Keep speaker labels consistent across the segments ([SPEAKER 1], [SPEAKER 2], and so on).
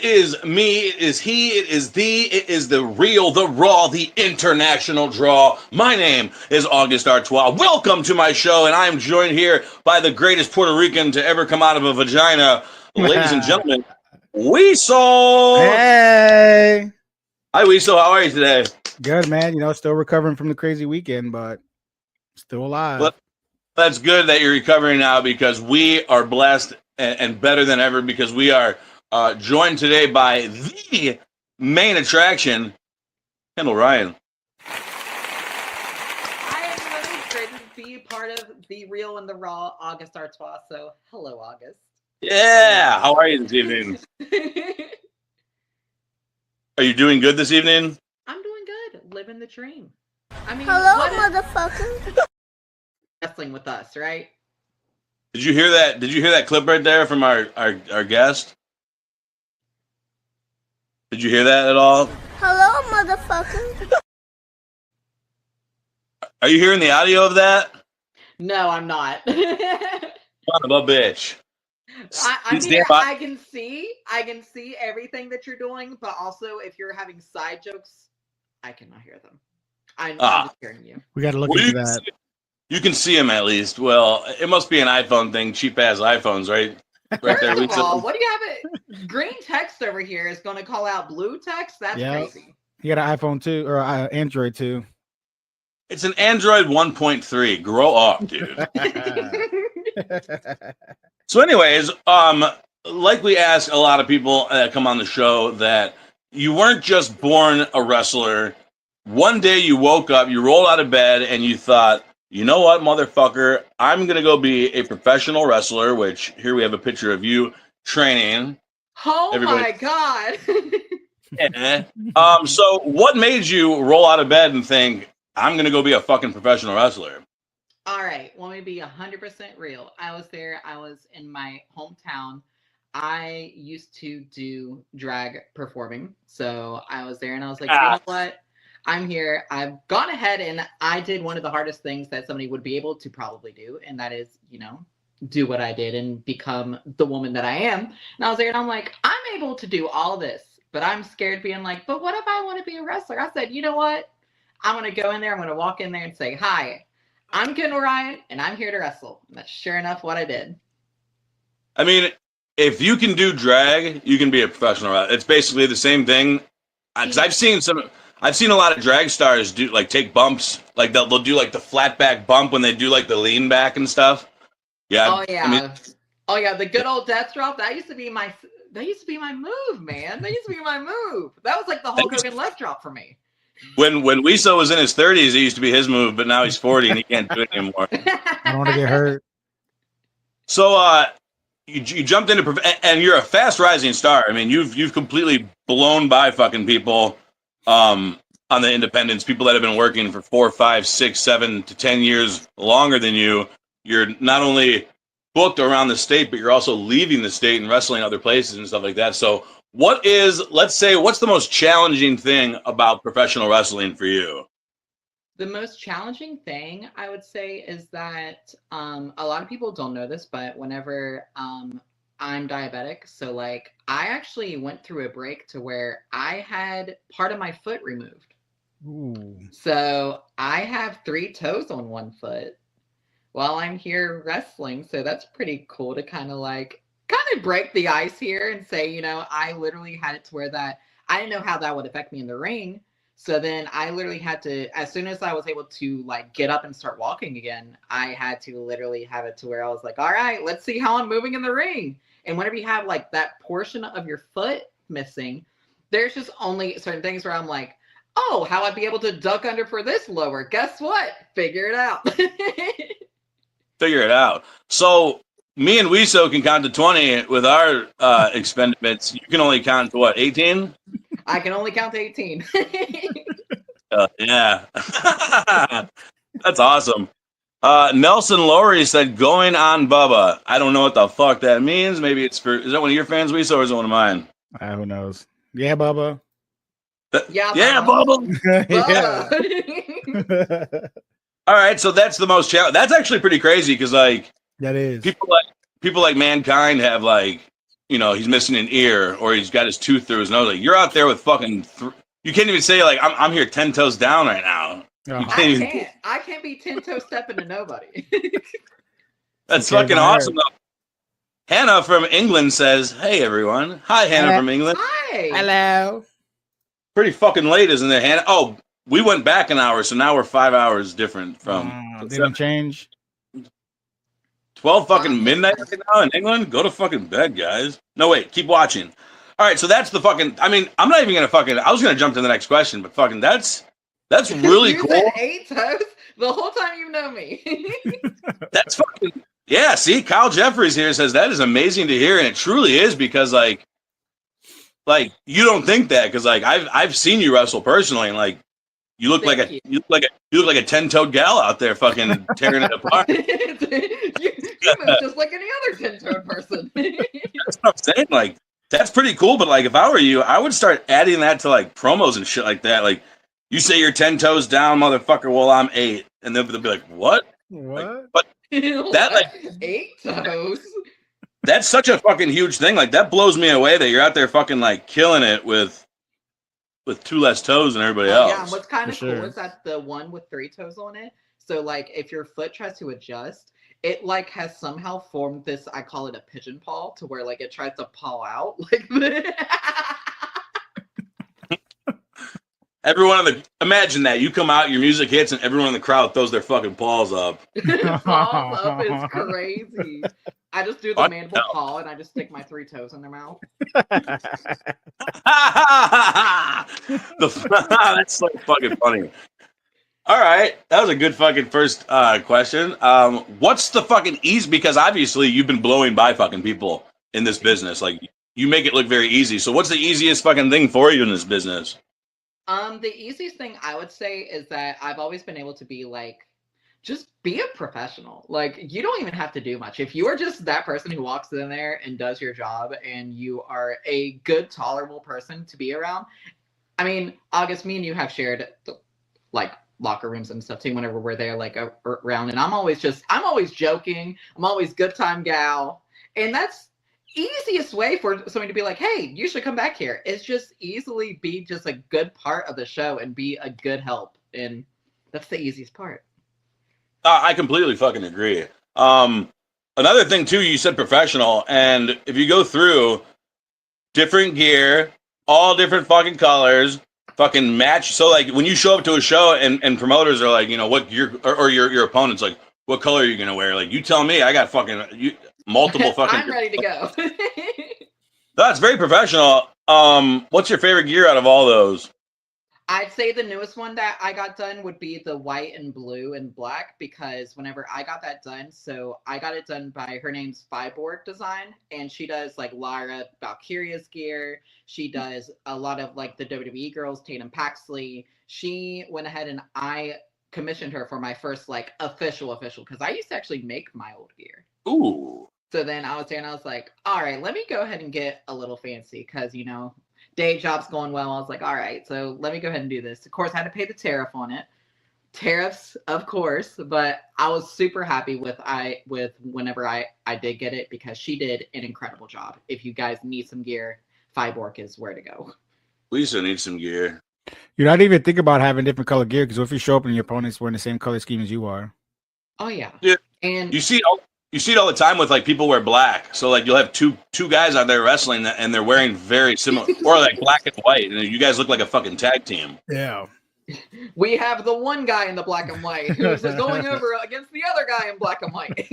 [SPEAKER 1] is me, it is he, it is thee, it is the real, the raw, the international draw. My name is August Artois. Welcome to my show, and I am joined here by the greatest Puerto Rican to ever come out of a vagina. Ladies and gentlemen, Weasel!
[SPEAKER 2] Hey!
[SPEAKER 1] Hi, Weasel. How are you today?
[SPEAKER 2] Good, man. You know, still recovering from the crazy weekend, but still alive.
[SPEAKER 1] Well, that's good that you're recovering now because we are blessed and better than ever because we are joined today by the main attraction, Kendall Ryan.
[SPEAKER 3] I am really excited to be part of the real and the raw August Artois. So, hello, August.
[SPEAKER 1] Yeah. How are you this evening? Are you doing good this evening?
[SPEAKER 3] I'm doing good. Living the dream. I mean,
[SPEAKER 4] hello, motherfucker.
[SPEAKER 3] Wrestling with us, right?
[SPEAKER 1] Did you hear that? Did you hear that clip right there from our guest? Did you hear that at all?
[SPEAKER 4] Hello, motherfucker.
[SPEAKER 1] Are you hearing the audio of that?
[SPEAKER 3] No, I'm not.
[SPEAKER 1] Son of a bitch.
[SPEAKER 3] I can see everything that you're doing, but also if you're having side jokes, I cannot hear them. I'm just hearing you.
[SPEAKER 2] We got to look into that.
[SPEAKER 1] You can see him at least. Well, it must be an iPhone thing. Cheap ass iPhones, right? Right there.
[SPEAKER 3] First of all, what do you have it? Green text over here is going to call out blue text. That's crazy.
[SPEAKER 2] You got an iPhone 2 or Android 2?
[SPEAKER 1] It's an Android 1.3. Grow up, dude. So, anyways, like we ask a lot of people that come on the show that you weren't just born a wrestler. One day you woke up, you rolled out of bed, and you thought, you know what, motherfucker? I'm going to go be a professional wrestler, which here we have a picture of you training.
[SPEAKER 3] Oh, my God.
[SPEAKER 1] Yeah. So what made you roll out of bed and think, I'm going to go be a fucking professional wrestler?
[SPEAKER 3] All right. Let me be 100% real. I was there. I was in my hometown. I used to do drag performing. So I was there and I was like, you know what? I'm here. I've gone ahead and I did one of the hardest things that somebody would be able to probably do. And that is, you know, do what I did and become the woman that I am. And I was there and I'm like, I'm able to do all this, but I'm scared being like, but what if I want to be a wrestler? I said, you know what? I'm going to go in there. I'm going to walk in there and say, hi, I'm Kendall Ryan and I'm here to wrestle. And that's sure enough what I did.
[SPEAKER 1] I mean, if you can do drag, you can be a professional wrestler. It's basically the same thing. Because I've seen a lot of drag stars do like take bumps, like they'll do like the flat back bump when they do like the lean back and stuff. Yeah.
[SPEAKER 3] Oh yeah. The good old death drop. That used to be my move, man. That used to be my move. That was like the Hulk Hogan leg drop for me.
[SPEAKER 1] When Weasel was in his 30s, it used to be his move, but now he's 40 and he can't do it anymore.
[SPEAKER 2] I don't want to get hurt.
[SPEAKER 1] So you jumped into and you're a fast rising star. I mean, you've completely blown by fucking people. On the independents, people that have been working for 4, 5, 6, 7 to 10 years longer than you. You're not only booked around the state, but you're also leaving the state and wrestling other places and stuff like that. So what's the most challenging thing about professional wrestling for you?
[SPEAKER 3] The most challenging thing I would say is that a lot of people don't know this, but whenever I'm diabetic, so like I actually went through a break to where I had part of my foot removed.
[SPEAKER 2] Ooh.
[SPEAKER 3] So I have 3 toes on one foot while I'm here wrestling. So that's pretty cool to kind of break the ice here and say, you know, I literally had it to where that I didn't know how that would affect me in the ring. So then I literally had to, as soon as I was able to like get up and start walking again, I had to literally have it to where I was like, all right, let's see how I'm moving in the ring. And whenever you have like that portion of your foot missing, there's just only certain things where I'm like, oh, how I'd be able to duck under for this lower. Guess what? Figure it out.
[SPEAKER 1] Figure it out. So me and Weasel can count to 20 with our expendables. You can only count to what, 18?
[SPEAKER 3] I can only count to 18.
[SPEAKER 1] Yeah. That's awesome. Nelson Lowry said, going on Bubba. I don't know what the fuck that means. Maybe it's is that one of your fans, Weasel, or is it one of mine?
[SPEAKER 2] Who knows? Yeah, Bubba.
[SPEAKER 3] Yeah,
[SPEAKER 1] Bubba.
[SPEAKER 3] Yeah.
[SPEAKER 1] All right, so that's the most challenge. That's actually pretty crazy because like
[SPEAKER 2] that is
[SPEAKER 1] people like Mankind have like he's missing an ear or he's got his tooth through his nose. Like, you're out there with fucking. You can't even say like I'm here 10 toes down right now. You can't
[SPEAKER 3] I can't be 10 toes stepping to nobody.
[SPEAKER 1] That's fucking awesome though. Hannah from England says, "Hey everyone, hi Hannah from England.
[SPEAKER 3] Hi.
[SPEAKER 2] Hello.
[SPEAKER 1] Pretty fucking late, isn't it, Hannah? Oh, we went back an hour, so now we're 5 hours different from.
[SPEAKER 2] Didn't change.
[SPEAKER 1] 12 fucking midnight right now in England. Go to fucking bed, guys. No wait, keep watching. All right, so that's the fucking. I mean, I'm not even gonna fucking. I was gonna jump to the next question, but fucking that's really
[SPEAKER 3] you
[SPEAKER 1] cool.
[SPEAKER 3] Said 8 toes the whole time you know me.
[SPEAKER 1] That's fucking. Yeah, see, Kyle Jeffries here says that is amazing to hear, and it truly is because like you don't think that because like I've seen you wrestle personally, and like you look like a 10-toed gal out there, fucking tearing it apart.
[SPEAKER 3] you move just like any other 10-toed person.
[SPEAKER 1] That's what I'm saying. Like that's pretty cool, but like if I were you, I would start adding that to like promos and shit like that. Like you say you're 10 toes down, motherfucker. Well, I'm 8, and they'll be like, what?
[SPEAKER 2] What?
[SPEAKER 1] Like, but that like
[SPEAKER 3] 8 toes.
[SPEAKER 1] That's such a fucking huge thing. Like that blows me away that you're out there fucking like killing it with 2 less toes than everybody else.
[SPEAKER 3] Yeah, and what's kind of cool is that the one with 3 toes on it. So like if your foot tries to adjust, it like has somehow formed this. I call it a pigeon paw, to where like it tries to paw out like this.
[SPEAKER 1] Everyone imagine that you come out, your music hits, and everyone in the crowd throws their fucking paws up.
[SPEAKER 3] Paws up is crazy. I just do the mandible paw and I just stick my 3 toes in their mouth.
[SPEAKER 1] That's so fucking funny. All right, that was a good fucking first question. What's the fucking easy? Because obviously you've been blowing by fucking people in this business. Like you make it look very easy. So what's the easiest fucking thing for you in this business?
[SPEAKER 3] The easiest thing I would say is that I've always been able to be like, just be a professional. Like you don't even have to do much. If you are just that person who walks in there and does your job and you are a good, tolerable person to be around. I mean, August, me and you have shared like locker rooms and stuff too whenever we're there like around, and I'm always joking. I'm always good time gal. And that's easiest way for someone to be like, hey, you should come back here. It's just easily be just a good part of the show and be a good help. And that's the easiest part.
[SPEAKER 1] I completely fucking agree. Another thing too, you said professional, and if you go through different gear, all different fucking colors, fucking match. So like when you show up to a show and promoters are like, what gear, or your opponent's like, what color are you gonna wear? Like you tell me, I got fucking multiple fucking.
[SPEAKER 3] I'm ready to go.
[SPEAKER 1] That's very professional. What's your favorite gear out of all those?
[SPEAKER 3] I'd say the newest one that I got done would be the white and blue and black, because whenever I got that done, so I got it done by, her name's Fiborg Design, and she does like Lyra Valkyria's gear. She does a lot of like the WWE girls, Tatum Paxley. She went ahead and I commissioned her for my first like official, because I used to actually make my old gear.
[SPEAKER 1] Ooh.
[SPEAKER 3] So then I was there and I was like, all right, let me go ahead and get a little fancy, because, day job's going well. I was like, all right, so let me go ahead and do this. Of course, I had to pay the tariff on it. Tariffs, of course, but I was super happy with whenever I did get it, because she did an incredible job. If you guys need some gear, Fiborg is where to go.
[SPEAKER 1] We still need some gear.
[SPEAKER 2] You're not even thinking about having different color gear, because if you show up and your opponent's wearing the same color scheme as you are.
[SPEAKER 3] Oh yeah.
[SPEAKER 1] Yeah.
[SPEAKER 3] And
[SPEAKER 1] you see it all the time with like people wear black. So like you'll have two guys out there wrestling and they're wearing very similar, or like black and white, and you guys look like a fucking tag team.
[SPEAKER 2] Yeah.
[SPEAKER 3] We have the one guy in the black and white who's going over against the other guy in black and white.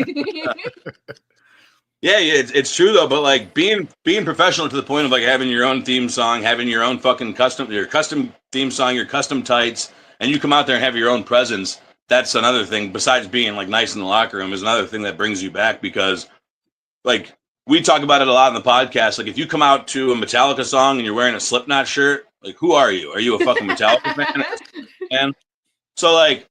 [SPEAKER 1] Yeah, it's true though. But like being professional to the point of like having your own theme song, having your own fucking custom theme song, your custom tights, and you come out there and have your own presence. That's another thing, besides being like nice in the locker room, is another thing that brings you back, because like we talk about it a lot in the podcast. Like if you come out to a Metallica song and you're wearing a Slipknot shirt, like who are you? Are you a fucking Metallica fan? And so like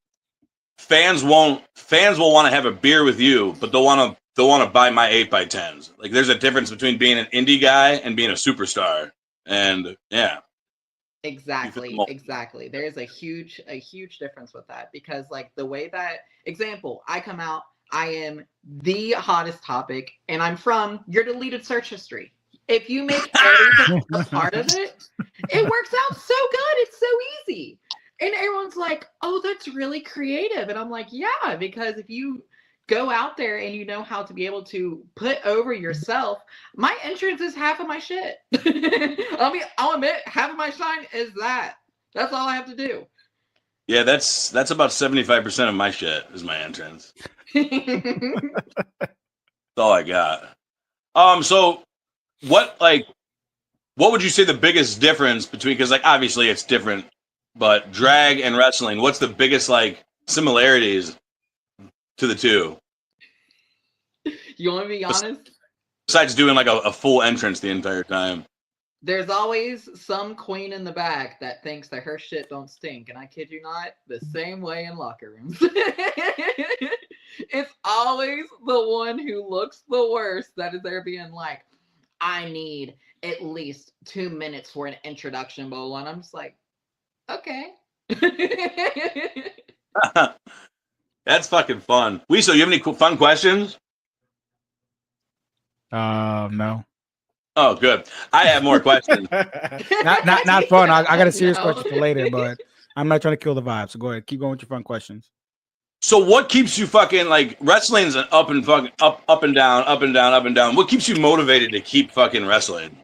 [SPEAKER 1] fans will want to have a beer with you, but they'll want to buy my 8x10s. Like there's a difference between being an indie guy and being a superstar. And yeah.
[SPEAKER 3] Exactly. There's a huge difference with that, because like the way that, example, I come out, I am the hottest topic, and I'm from your deleted search history. If you make everything a part of it, it works out so good. It's so easy. And everyone's like, oh, that's really creative. And I'm like, yeah, because if you go out there and you know how to be able to put over yourself, my entrance is half of my shit. I'll admit, half of my shine is that. That's all I have to do.
[SPEAKER 1] Yeah, that's about 75% of my shit is my entrance. That's all I got. So what would you say the biggest difference between, because like obviously it's different, but drag and wrestling, what's the biggest like similarities to the two?
[SPEAKER 3] You want to be honest?
[SPEAKER 1] Besides doing like a full entrance the entire time.
[SPEAKER 3] There's always some queen in the back that thinks that her shit don't stink. And I kid you not, the same way in locker rooms. It's always the one who looks the worst that is there being like, I need at least 2 minutes for an introduction, blah. And I'm just like, okay.
[SPEAKER 1] That's fucking fun. So you have any fun questions?
[SPEAKER 2] No.
[SPEAKER 1] Oh, good. I have more questions.
[SPEAKER 2] not fun. I got a serious
[SPEAKER 3] No.
[SPEAKER 2] question for later, but I'm not trying to kill the vibe. So go ahead, keep going with your fun questions.
[SPEAKER 1] So what keeps you fucking like wrestling's an up and down, up and down. What keeps you motivated to keep fucking wrestling?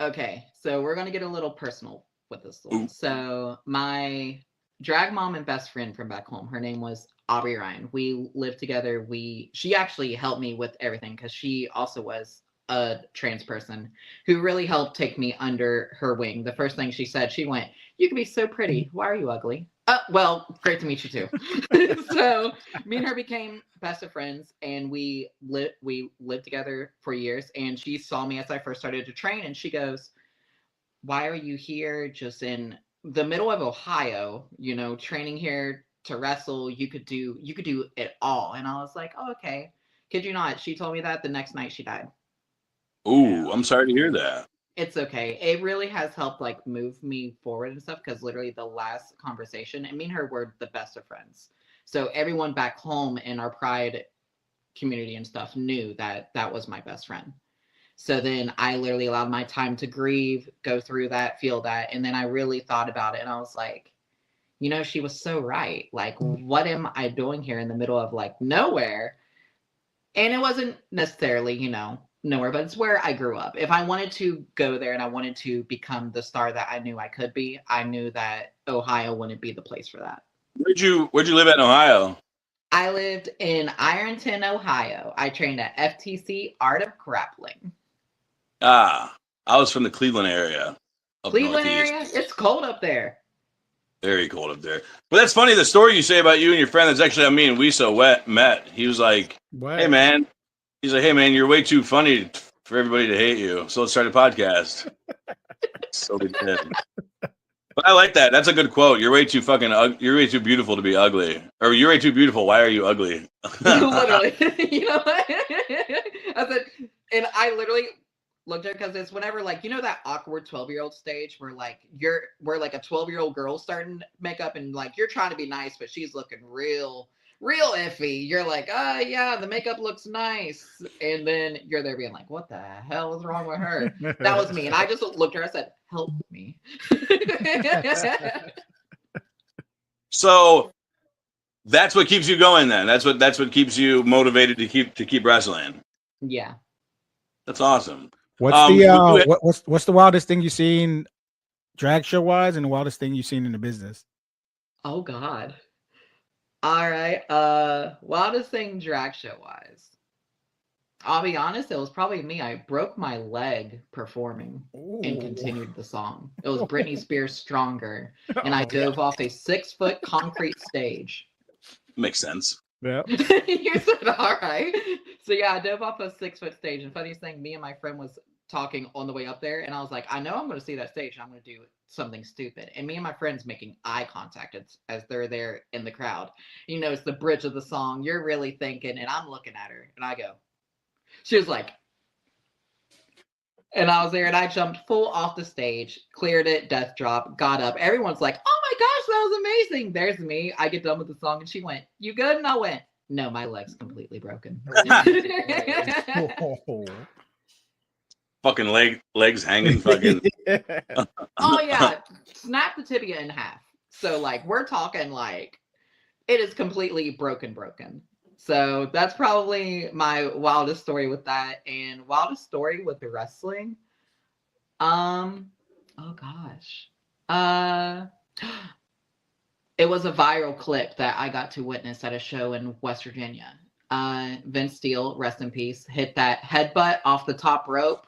[SPEAKER 3] Okay, so we're gonna get a little personal with this one.
[SPEAKER 1] Ooh.
[SPEAKER 3] So my drag mom and best friend from back home, her name was Aubrey Ryan. We lived together. She actually helped me with everything because she also was a trans person who really helped take me under her wing. The first thing she said, she went, "You can be so pretty. Why are you ugly?" Well, great to meet you too. So me and her became best of friends, and we lived together for years. And she saw me as I first started to train, and she goes, "Why are you here just in the middle of Ohio, training here to wrestle? You could do it all." And I was like, "Oh, okay." Kid you not, she told me that the next night she died.
[SPEAKER 1] Ooh, I'm sorry to hear that.
[SPEAKER 3] It's okay. It really has helped like move me forward and stuff, because literally the last conversation, and me and her were the best of friends. So everyone back home in our Pride community and stuff knew that that was my best friend. So then I literally allowed my time to grieve, go through that, feel that. And then I really thought about it, and I was like, she was so right. Like, what am I doing here in the middle of like nowhere? And it wasn't necessarily, nowhere, but it's where I grew up. If I wanted to go there and I wanted to become the star that I knew I could be, I knew that Ohio wouldn't be the place for that.
[SPEAKER 1] Where'd you live at in Ohio?
[SPEAKER 3] I lived in Ironton, Ohio. I trained at FTC Art of Grappling.
[SPEAKER 1] I was from the Cleveland area.
[SPEAKER 3] Cleveland area? It's cold up there.
[SPEAKER 1] Very cold up there. But that's funny, the story you say about you and your friend, that's actually how me and Wiso met. He was like,
[SPEAKER 2] What?
[SPEAKER 1] Hey man, you're way too funny for everybody to hate you. So let's start a podcast. So we did. But I like that. That's a good quote. You're way too beautiful to be ugly. Or you're way too beautiful. Why are you ugly?
[SPEAKER 3] Literally. You know what? I said, and I literally looked at it because it's whenever like, that awkward 12-year-old stage where like where like a 12-year-old girl's starting makeup and like you're trying to be nice, but she's looking real iffy. You're like, yeah, the makeup looks nice. And then you're there being like, what the hell is wrong with her? That was me. And I just looked at her, I said, help me.
[SPEAKER 1] So that's what keeps you going then. That's what keeps you motivated to keep wrestling.
[SPEAKER 3] Yeah.
[SPEAKER 1] That's awesome.
[SPEAKER 2] What's the wildest thing you've seen drag show wise and the wildest thing you've seen in the business?
[SPEAKER 3] Oh God. All right. Wildest thing drag show wise. I'll be honest, it was probably me. I broke my leg performing and continued the song. It was Britney Spears' Stronger. And I dove off a 6-foot concrete stage.
[SPEAKER 1] Makes sense.
[SPEAKER 2] Yeah.
[SPEAKER 3] You said all right. So yeah, I dove off a 6-foot stage. And funniest thing, me and my friend was talking on the way up there, and I was like, I know I'm going to see that stage, and I'm going to do something stupid. And me and my friend's making eye contact as they're there in the crowd. It's the bridge of the song. You're really thinking, and I'm looking at her, and I go. She was like, and I was there, and I jumped full off the stage, cleared it, death drop, got up. Everyone's like, oh my gosh, that was amazing. There's me. I get done with the song, and she went, you good? And I went, no, my leg's completely broken.
[SPEAKER 1] fucking legs hanging, fucking.
[SPEAKER 3] Oh yeah, snap the tibia in half. So like we're talking like it is completely broken. So that's probably my wildest story with that, and wildest story with the wrestling. Oh gosh. It was a viral clip that I got to witness at a show in West Virginia. Vince Steele, rest in peace, hit that headbutt off the top rope.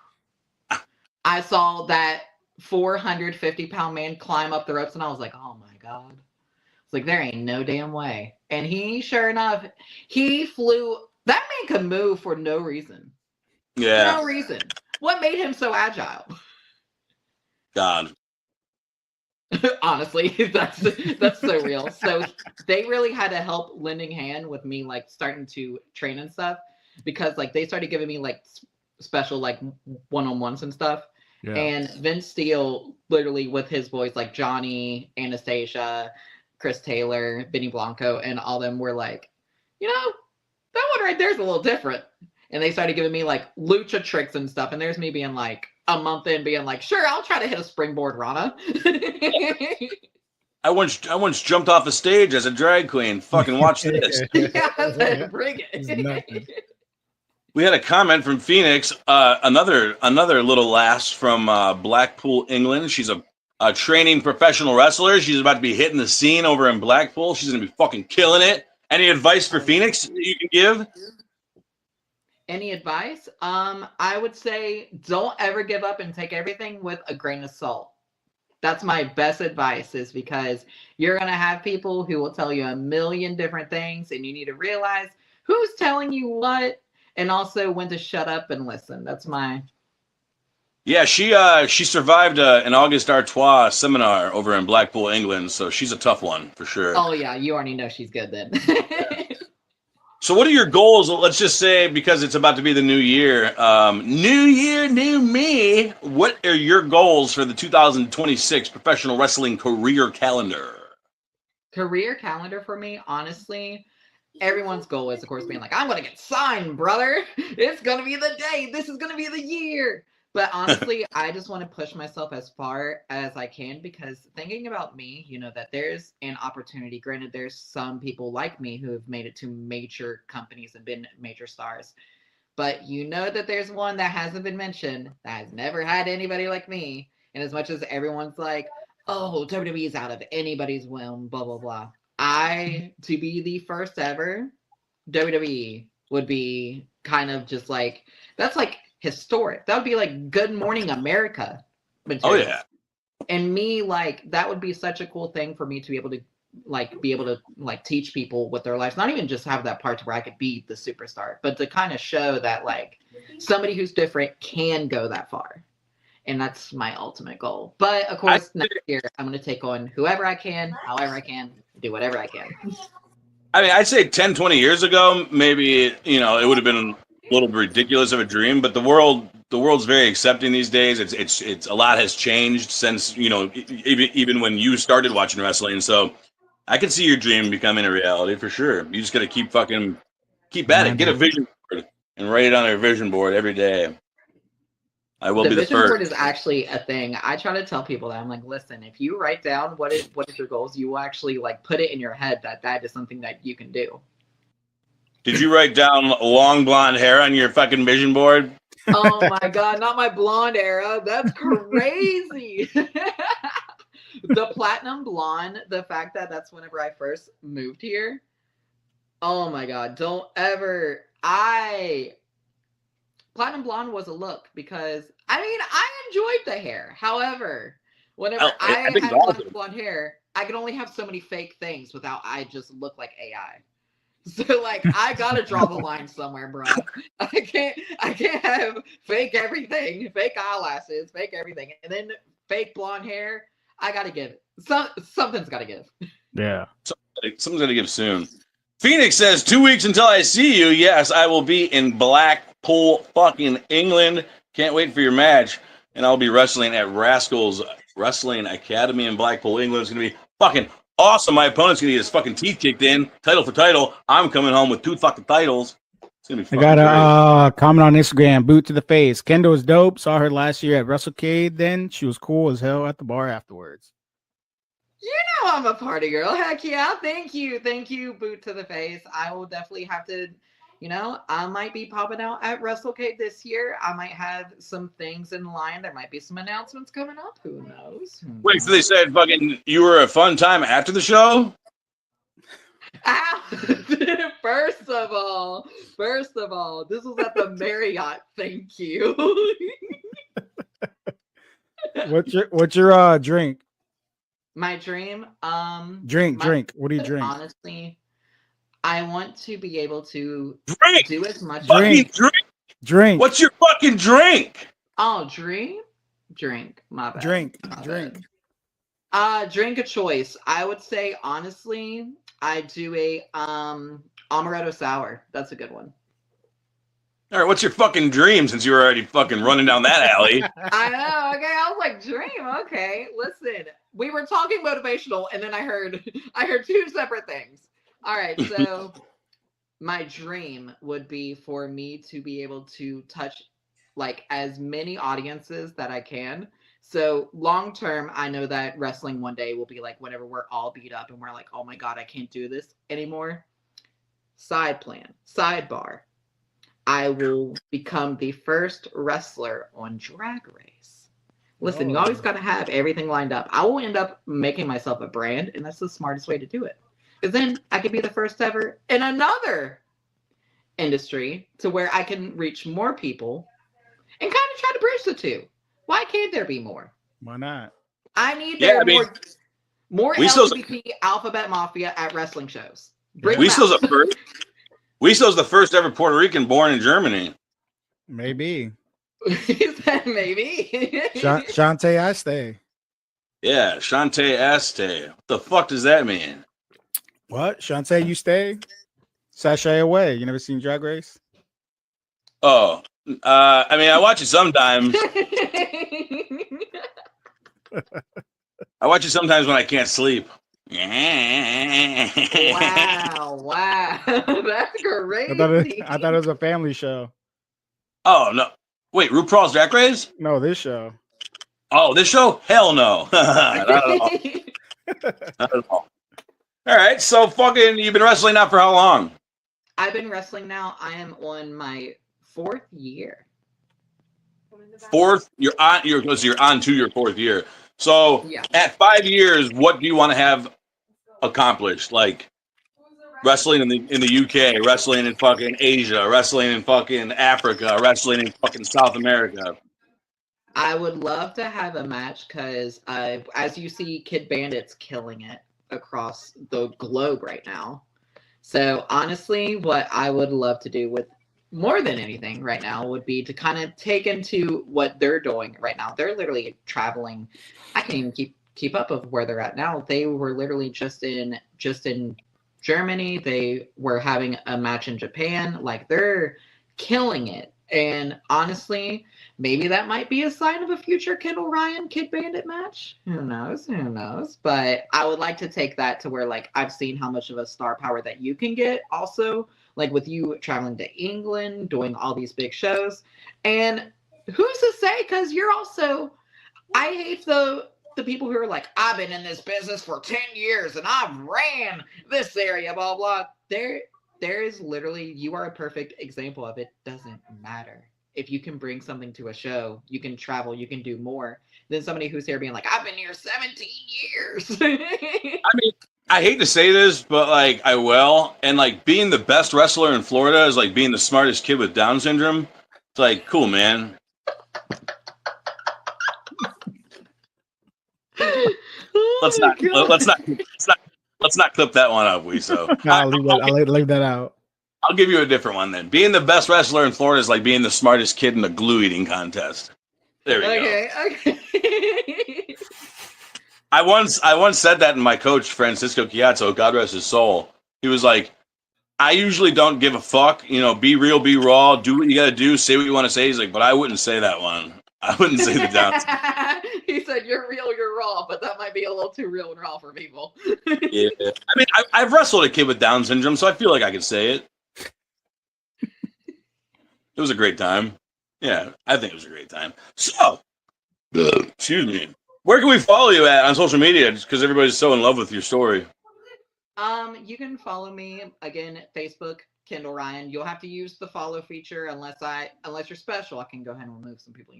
[SPEAKER 3] I saw that 450-pound man climb up the ropes, and I was like, oh my God. It's like, there ain't no damn way. And he, sure enough, he flew. That man could move for no reason.
[SPEAKER 1] Yeah.
[SPEAKER 3] No reason. What made him so agile?
[SPEAKER 1] God.
[SPEAKER 3] Honestly, that's so real. So they really had a help lending hand with me, like starting to train and stuff, because like they started giving me like special like one-on-ones and stuff. Yeah. And Vince Steele, literally with his boys like Johnny, Anastasia, Chris Taylor, Benny Blanco, and all them were like, you know, that one right there's a little different. And they started giving me like lucha tricks and stuff. And there's me being like a month in being like, sure, I'll try to hit a springboard Rana.
[SPEAKER 1] I once jumped off a stage as a drag queen. Fucking watch this.
[SPEAKER 3] Yeah, bring it.
[SPEAKER 1] We had a comment from Phoenix, another little lass from Blackpool, England. She's a training professional wrestler. She's about to be hitting the scene over in Blackpool. She's going to be fucking killing it. Any advice for Phoenix that you can give?
[SPEAKER 3] Any advice? I would say don't ever give up and take everything with a grain of salt. That's my best advice, is because you're going to have people who will tell you a million different things, and you need to realize who's telling you what, and also when to shut up and listen. That's my...
[SPEAKER 1] Yeah, she survived an August Artois seminar over in Blackpool, England, so she's a tough one for sure.
[SPEAKER 3] Oh yeah, you already know she's good then.
[SPEAKER 1] So what are your goals? Let's just say, because it's about to be the new year, new year, new me. What are your goals for the 2026 professional wrestling career calendar?
[SPEAKER 3] Career calendar for me, honestly, everyone's goal is, of course, being like, I'm going to get signed, brother. It's going to be the day. This is going to be the year. But honestly, I just want to push myself as far as I can, because thinking about me, you know, that there's an opportunity. Granted, there's some people like me who have made it to major companies and been major stars. But you know that there's one that hasn't been mentioned, that has never had anybody like me. And as much as everyone's like, oh, WWE is out of anybody's whim, blah, blah, blah. To be the first ever, WWE would be kind of just like, that's like historic. That would be like Good Morning America material. Oh yeah. And me, like, that would be such a cool thing for me to be able to teach people with their lives, not even just have that part where I could be the superstar, but to kind of show that like somebody who's different can go that far. And that's my ultimate goal. But of course, next year I'm going to take on whoever I can, however I can, do whatever I can.
[SPEAKER 1] I mean, I'd say 10, 20 years ago, maybe, you know, it would have been a little ridiculous of a dream, but the world's very accepting these days. It's a lot has changed since, you know, even when you started watching wrestling. So I can see your dream becoming a reality for sure. You just got to keep at it. Get a vision board and write it on a vision board every day. I will be the first. The vision board
[SPEAKER 3] is actually a thing. I try to tell people that I'm like, listen, if you write down what is your goals, you will actually like put it in your head that is something that you can do.
[SPEAKER 1] Did you write down long blonde hair on your fucking vision board?
[SPEAKER 3] Oh my God, not my blonde era. That's crazy. The platinum blonde, the fact that that's whenever I first moved here. Oh my God, don't ever. Platinum blonde was a look because, I mean, I enjoyed the hair. However, whenever I had platinum blonde hair, I could only have so many fake things without I just look like AI. So like I gotta draw the line somewhere, bro. I can't have fake everything, fake eyelashes, fake everything, and then fake blonde hair. I gotta give it. Something's gotta give.
[SPEAKER 2] Yeah.
[SPEAKER 1] Something's gotta give soon. Phoenix says 2 weeks until I see you. Yes, I will be in Blackpool, fucking England. Can't wait for your match. And I'll be wrestling at Rascals Wrestling Academy in Blackpool, England. It's gonna be fucking awesome. My opponent's gonna get his fucking teeth kicked in, title for title. I'm coming home with 2 fucking titles. It's gonna be
[SPEAKER 2] I
[SPEAKER 1] fucking
[SPEAKER 2] got a
[SPEAKER 1] great.
[SPEAKER 2] comment on Instagram. Boot to the face. Kendall is dope. Saw her last year at WrestleCade. Then she was cool as hell at the bar afterwards.
[SPEAKER 3] You know I'm a party girl. Heck yeah. Thank you. Thank you, boot to the face. I will definitely have to, I might be popping out at WrestleCade this year. I might have some things in line. There might be some announcements coming up. Who knows?
[SPEAKER 1] Wait, so they said fucking you were a fun time after the show?
[SPEAKER 3] First of all, this was at the Marriott. Thank you.
[SPEAKER 2] What's your drink?
[SPEAKER 3] My dream,
[SPEAKER 2] Drink. What do you drink?
[SPEAKER 3] Honestly, I want to be able to do as much.
[SPEAKER 2] Drink.
[SPEAKER 1] What's your fucking drink?
[SPEAKER 3] Oh, drink. My bad.
[SPEAKER 2] Drink.
[SPEAKER 3] Drink of choice. I would say honestly, I do a amaretto sour. That's a good one.
[SPEAKER 1] All right, what's your fucking dream since you were already fucking running down that alley?
[SPEAKER 3] I know. Okay, I was like, dream. Okay, listen. We were talking motivational, and then I heard two separate things. All right, so my dream would be for me to be able to touch like as many audiences that I can. So long term, I know that wrestling one day will be like whenever we're all beat up and we're like, oh my God, I can't do this anymore. Sidebar. I will become the first wrestler on Drag Race. Listen, you always got to have everything lined up. I will end up making myself a brand, and that's the smartest way to do it. Because then I could be the first ever in another industry to where I can reach more people and kind of try to bridge the two. Why can't there be more?
[SPEAKER 2] Why not?
[SPEAKER 3] I need more LGBT alphabet mafia at wrestling shows.
[SPEAKER 1] Weasel's the first ever Puerto Rican born in Germany.
[SPEAKER 2] Maybe.
[SPEAKER 3] He said maybe.
[SPEAKER 2] Shantae, I stay.
[SPEAKER 1] Yeah, Shantae Este. What the fuck does that mean?
[SPEAKER 2] What? Shantae, you stay? Sashay away. You never seen Drag Race?
[SPEAKER 1] Oh, I mean, I watch it sometimes. I watch it sometimes when I can't sleep.
[SPEAKER 3] Wow. That's crazy.
[SPEAKER 2] I thought it was a family show.
[SPEAKER 1] Oh, no. Wait, RuPaul's Drag Race?
[SPEAKER 2] No, this show.
[SPEAKER 1] Oh, this show? Hell no. Not at all. Not at all. All right, so fucking, you've been wrestling now for how long?
[SPEAKER 3] I've been wrestling now. I am on my 4th year.
[SPEAKER 1] Fourth? You're on to your 4th year. So yeah. At 5 years, what do you want to have accomplished? Like wrestling in the UK, wrestling in fucking Asia, wrestling in fucking Africa, wrestling in fucking South America.
[SPEAKER 3] I would love to have a match because as you see, Kid Bandit's killing it across the globe right now. So honestly, what I would love to do with more than anything right now would be to kind of take into what they're doing right now. They're literally traveling. I can't even keep up of where they're at now. They were literally just in Germany. They were having a match in Japan. Like, they're killing it. And honestly, maybe that might be a sign of a future Kendall Ryan Kid Bandit match. Who knows? But I would like to take that to where, like, I've seen how much of a star power that you can get also, like with you traveling to England, doing all these big shows. And who's to say, because you're also, I hate the people who are like, I've been in this business for 10 years and I've ran this area, blah, blah. There is literally, you are a perfect example of it. Doesn't matter. If you can bring something to a show, you can travel, you can do more than somebody who's here being like, I've been here 17 years.
[SPEAKER 1] I mean, I hate to say this, but like, I will. And like, being the best wrestler in Florida is like being the smartest kid with Down syndrome. It's like, cool, man. Let's not clip that one up, Weeso.
[SPEAKER 2] I'll leave that out.
[SPEAKER 1] I'll give you a different one then. Being the best wrestler in Florida is like being the smartest kid in a glue eating contest. There we go. Okay. I once said that in my coach, Francisco Chiazzo, God rest his soul. He was like, I usually don't give a fuck. You know, be real, be raw, do what you got to do, say what you want to say. He's like, but I wouldn't say that one. I wouldn't say the Down.
[SPEAKER 3] He said, you're real, you're raw, but that might be a little too real and raw for people.
[SPEAKER 1] Yeah. I mean, I've wrestled a kid with Down syndrome, so I feel like I could say it. It was a great time. Yeah, I think it was a great time. So, excuse me. Where can we follow you at on social media? Just because everybody's so in love with your story.
[SPEAKER 3] You can follow me again Facebook, Kendall Ryan. You'll have to use the follow feature unless you're special. I can go ahead and remove some people.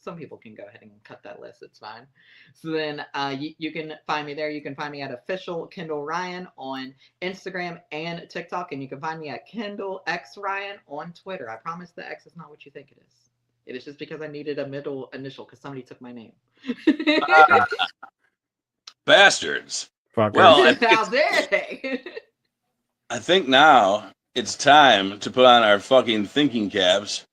[SPEAKER 3] Some people can go ahead and cut that list. It's fine. So then you can find me there. You can find me at official Kendall Ryan on Instagram and TikTok, and you can find me at Kendall X Ryan on Twitter. I promise the X is not what you think it is. It is just because I needed a middle initial because somebody took my name.
[SPEAKER 1] Bastards.
[SPEAKER 2] Fuckers.
[SPEAKER 1] Well,
[SPEAKER 3] How dare they?
[SPEAKER 1] I think now it's time to put on our fucking thinking caps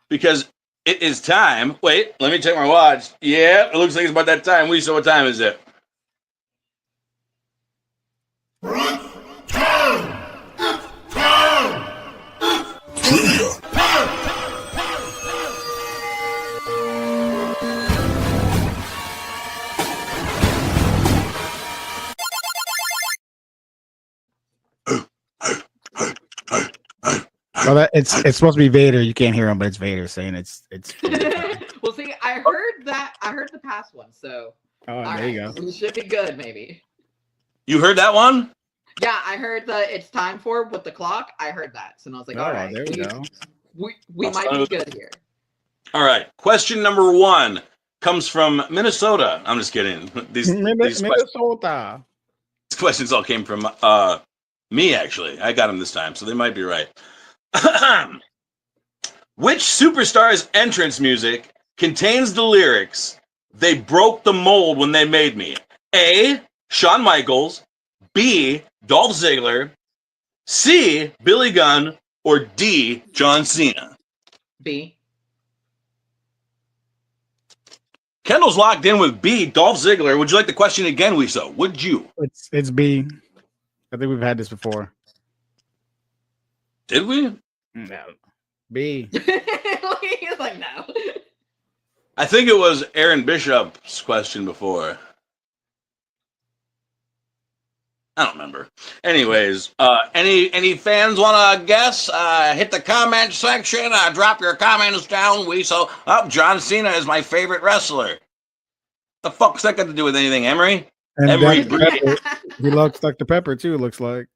[SPEAKER 1] because it is time. Wait, let me check my watch. Yeah, it looks like it's about that time. So what time is it?
[SPEAKER 2] Well, it's supposed to be Vader. You can't hear him, but it's Vader saying it's.
[SPEAKER 3] Well, see, I heard that. I heard the past one, so.
[SPEAKER 2] Oh, there you go.
[SPEAKER 3] It should be good, maybe.
[SPEAKER 1] You heard that one?
[SPEAKER 3] Yeah, I heard the it's time for with the clock. I heard that, so I was like, all right,
[SPEAKER 2] there we go.
[SPEAKER 3] We might be good here.
[SPEAKER 1] All right. Question number 1 comes from Minnesota. I'm just kidding. These
[SPEAKER 2] Minnesota.
[SPEAKER 1] These questions all came from me, actually. I got them this time, so they might be right. Which superstar's entrance music contains the lyrics, "They broke the mold when they made me"? A, Shawn Michaels, B, Dolph Ziggler, C, Billy Gunn, or D, John Cena?
[SPEAKER 3] B.
[SPEAKER 1] Kendall's locked in with B, Dolph Ziggler. Would you like the question again, Wiso? Would you?
[SPEAKER 2] It's B. I think we've had this before.
[SPEAKER 1] Did we?
[SPEAKER 2] No. B.
[SPEAKER 3] He's like, no.
[SPEAKER 1] I think it was Aaron Bishop's question before. I don't remember. Anyways, any fans want to guess? Hit the comment section. Drop your comments down. John Cena is my favorite wrestler. The fuck's that got to do with anything, Emery?
[SPEAKER 2] And
[SPEAKER 1] Emery
[SPEAKER 2] Dr. Pepper. He loves Dr. Pepper too, looks like.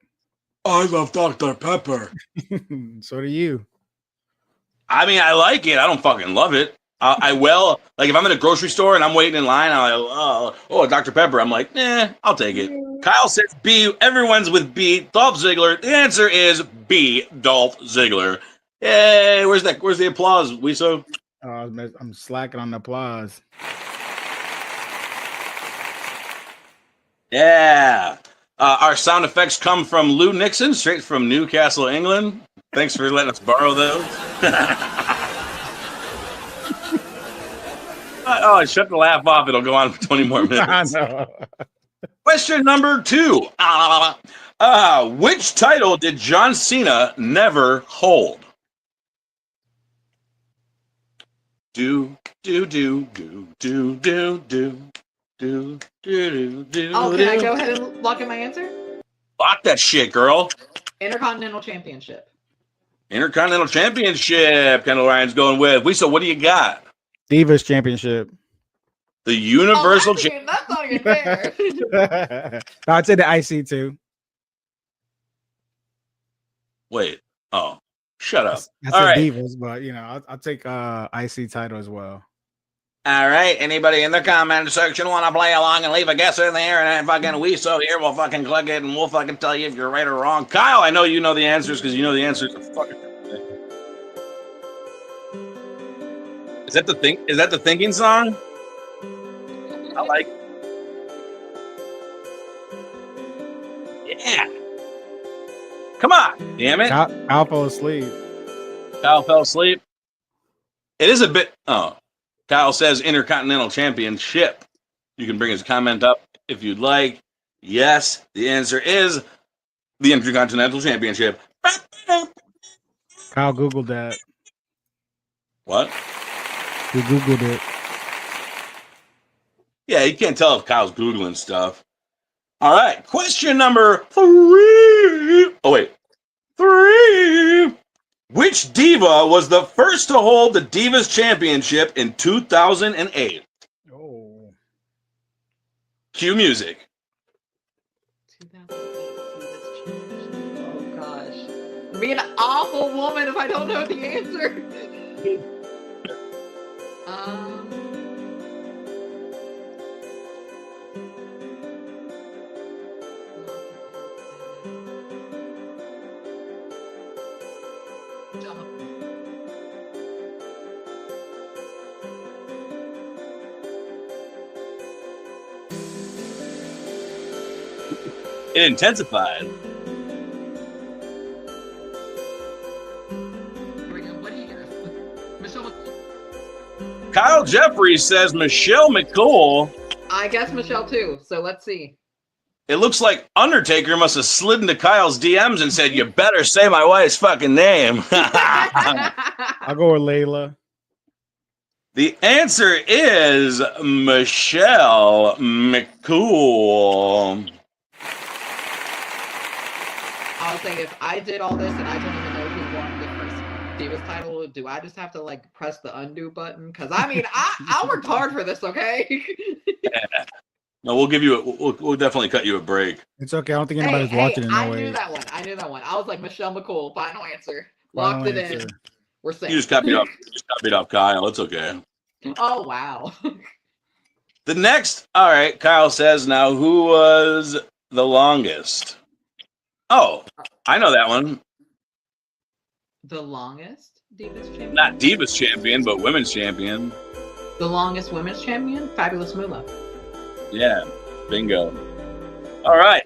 [SPEAKER 1] I love Dr. Pepper.
[SPEAKER 2] So do you.
[SPEAKER 1] I mean, I like it. I don't fucking love it. I will. Like, if I'm in a grocery store and I'm waiting in line, I'm like, oh, Dr. Pepper. I'm like, I'll take it. Kyle says B. Everyone's with B. Dolph Ziggler. The answer is B. Dolph Ziggler. Yay. Where's the applause, Wiso?
[SPEAKER 2] I'm slacking on the applause.
[SPEAKER 1] Yeah. Our sound effects come from Lou Nixon, straight from Newcastle, England. Thanks for letting us borrow those. Oh, shut the laugh off. It'll go on for 20 more minutes. Question number 2. Which title did John Cena never hold? Oh,
[SPEAKER 3] can I go ahead and lock in my answer?
[SPEAKER 1] Lock that shit, girl.
[SPEAKER 3] Intercontinental Championship.
[SPEAKER 1] Intercontinental Championship. Kendall Ryan's going with. So what do you got?
[SPEAKER 2] Divas Championship.
[SPEAKER 1] The Universal
[SPEAKER 3] Championship. That's not even fair.
[SPEAKER 2] I'd say the IC too.
[SPEAKER 1] Wait. Oh, shut up.
[SPEAKER 2] I
[SPEAKER 1] All
[SPEAKER 2] said
[SPEAKER 1] right.
[SPEAKER 2] Divas, but I'll take IC title as well.
[SPEAKER 1] All right. Anybody in the comment section want to play along and leave a guess in there? And fucking Wiso here, we'll fucking click it and we'll fucking tell you if you're right or wrong. Kyle, I know you know the answers because you know the answers to fucking. Is that the thing? Is that the thinking song? I like. Yeah. Come on, damn it.
[SPEAKER 2] Kyle fell asleep.
[SPEAKER 1] Kyle fell asleep. It is a bit. Oh, Kyle says Intercontinental Championship. You can bring his comment up if you'd like. Yes, the answer is the Intercontinental Championship.
[SPEAKER 2] Kyle Googled that.
[SPEAKER 1] What?
[SPEAKER 2] He Googled it.
[SPEAKER 1] Yeah, you can't tell if Kyle's Googling stuff. All right, question number 3. Oh, wait. 3. Which diva was the first to hold the Divas Championship in 2008?
[SPEAKER 2] Oh.
[SPEAKER 1] Cue music.
[SPEAKER 3] 2008 Oh gosh. I'm being an awful woman if I don't know the answer.
[SPEAKER 1] It intensified.
[SPEAKER 3] What do you guess? Michelle McCool.
[SPEAKER 1] Kyle Jeffries says Michelle McCool.
[SPEAKER 3] I guess Michelle too. So let's see.
[SPEAKER 1] It looks like Undertaker must have slid into Kyle's DMs and said, "You better say my wife's fucking name."
[SPEAKER 2] I'll go with Layla.
[SPEAKER 1] The answer is Michelle McCool.
[SPEAKER 3] I was saying, if I did all this and I don't even know who won the first Divas title, do I just have to like press the undo button? Because I mean, I worked hard for this, okay?
[SPEAKER 1] Yeah. No, we'll give you. We'll definitely cut you a break.
[SPEAKER 2] It's okay. I don't think anybody's watching it.
[SPEAKER 3] I knew that one. I was like, Michelle McCool, final answer. Locked it in. We're safe.
[SPEAKER 1] You just copied off Kyle. It's okay.
[SPEAKER 3] Oh wow.
[SPEAKER 1] The next, all right. Kyle says now, who was the longest? Oh, I know that one.
[SPEAKER 3] The longest Divas champion?
[SPEAKER 1] Not Divas champion, but women's champion.
[SPEAKER 3] The longest women's champion? Fabulous Moolah.
[SPEAKER 1] Yeah, bingo. All right.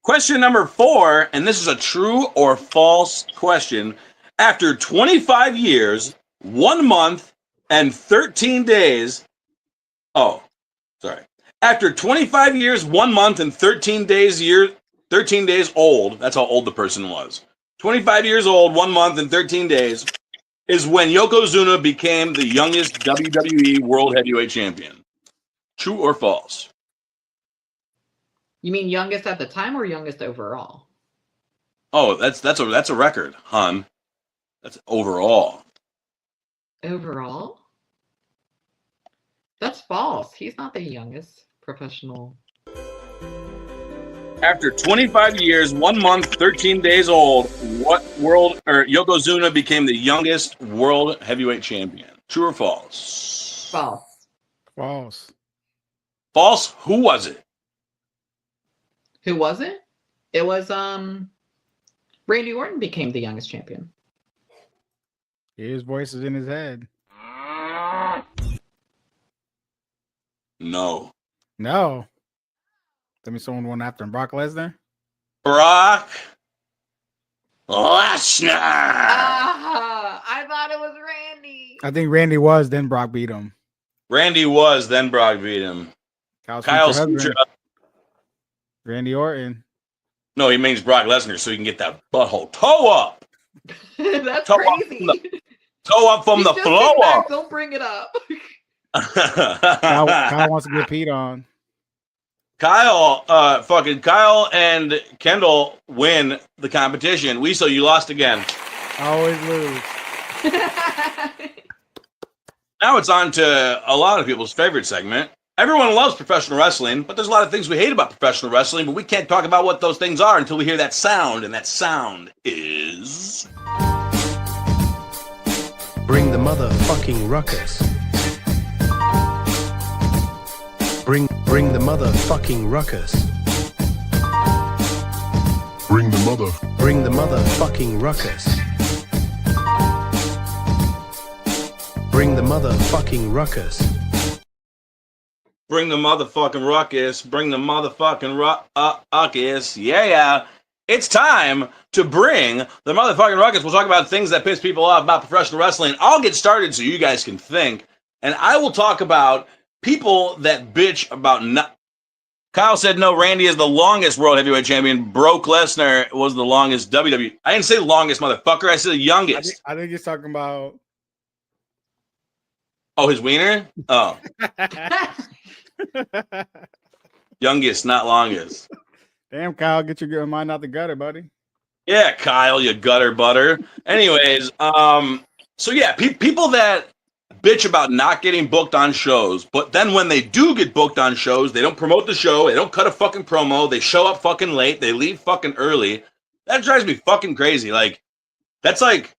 [SPEAKER 1] Question number 4, and this is a true or false question. After 25 years, 1 month, and 13 days. Oh, sorry. After 25 years, 1 month, and 13 days old, that's how old the person was. 25 years old, 1 month, and 13 days is when Yokozuna became the youngest WWE World Heavyweight Champion. True or false?
[SPEAKER 3] You mean youngest at the time or youngest overall?
[SPEAKER 1] Oh, that's a record, hon. That's overall.
[SPEAKER 3] Overall? That's false. He's not the youngest professional.
[SPEAKER 1] After 25 years, 1 month, 13 days old, Yokozuna became the youngest world heavyweight champion. True or false?
[SPEAKER 3] False.
[SPEAKER 2] False.
[SPEAKER 1] False? Who was it?
[SPEAKER 3] Who was it? It was Randy Orton became the youngest champion.
[SPEAKER 2] His voice is in his head.
[SPEAKER 1] No.
[SPEAKER 2] No. Tell me someone won after him. Brock Lesnar?
[SPEAKER 1] Brock Lesnar.
[SPEAKER 3] I thought it was Randy.
[SPEAKER 2] I think Randy was, then Brock beat him.
[SPEAKER 1] Randy was, then Brock beat him. Kyle's future.
[SPEAKER 2] Randy Orton.
[SPEAKER 1] No, he means Brock Lesnar so he can get that butthole toe up.
[SPEAKER 3] That's
[SPEAKER 1] toe
[SPEAKER 3] crazy.
[SPEAKER 1] Toe up from the floor.
[SPEAKER 3] Don't bring it up.
[SPEAKER 2] Kyle wants to get Pete on.
[SPEAKER 1] Kyle and Kendall win the competition. So you lost again.
[SPEAKER 2] I always lose.
[SPEAKER 1] Now it's on to a lot of people's favorite segment. Everyone loves professional wrestling, but there's a lot of things we hate about professional wrestling, but we can't talk about what those things are until we hear that sound, and that sound is...
[SPEAKER 5] Bring the motherfucking ruckus. Bring the motherfucking ruckus. Bring the motherfucking ruckus. Bring the motherfucking ruckus.
[SPEAKER 1] Bring the motherfucking ruckus. Bring the motherfucking ruckus. Yeah. It's time to bring the motherfucking ruckus. We'll talk about things that piss people off about professional wrestling. I'll get started so you guys can think. And I will talk about people that bitch about... Kyle said no, Randy is the longest world heavyweight champion. Brock Lesnar was the longest WWE. I didn't say longest, motherfucker. I said the youngest.
[SPEAKER 2] I think he's talking about...
[SPEAKER 1] Oh, his wiener? Oh. Youngest, not longest.
[SPEAKER 2] Damn, Kyle, get your good mind out the gutter, buddy.
[SPEAKER 1] Yeah, Kyle, you gutter butter. Anyways, so yeah, people that bitch about not getting booked on shows, but then when they do get booked on shows, they don't promote the show, they don't cut a fucking promo, they show up fucking late, they leave fucking early. That drives me fucking crazy. Like, that's like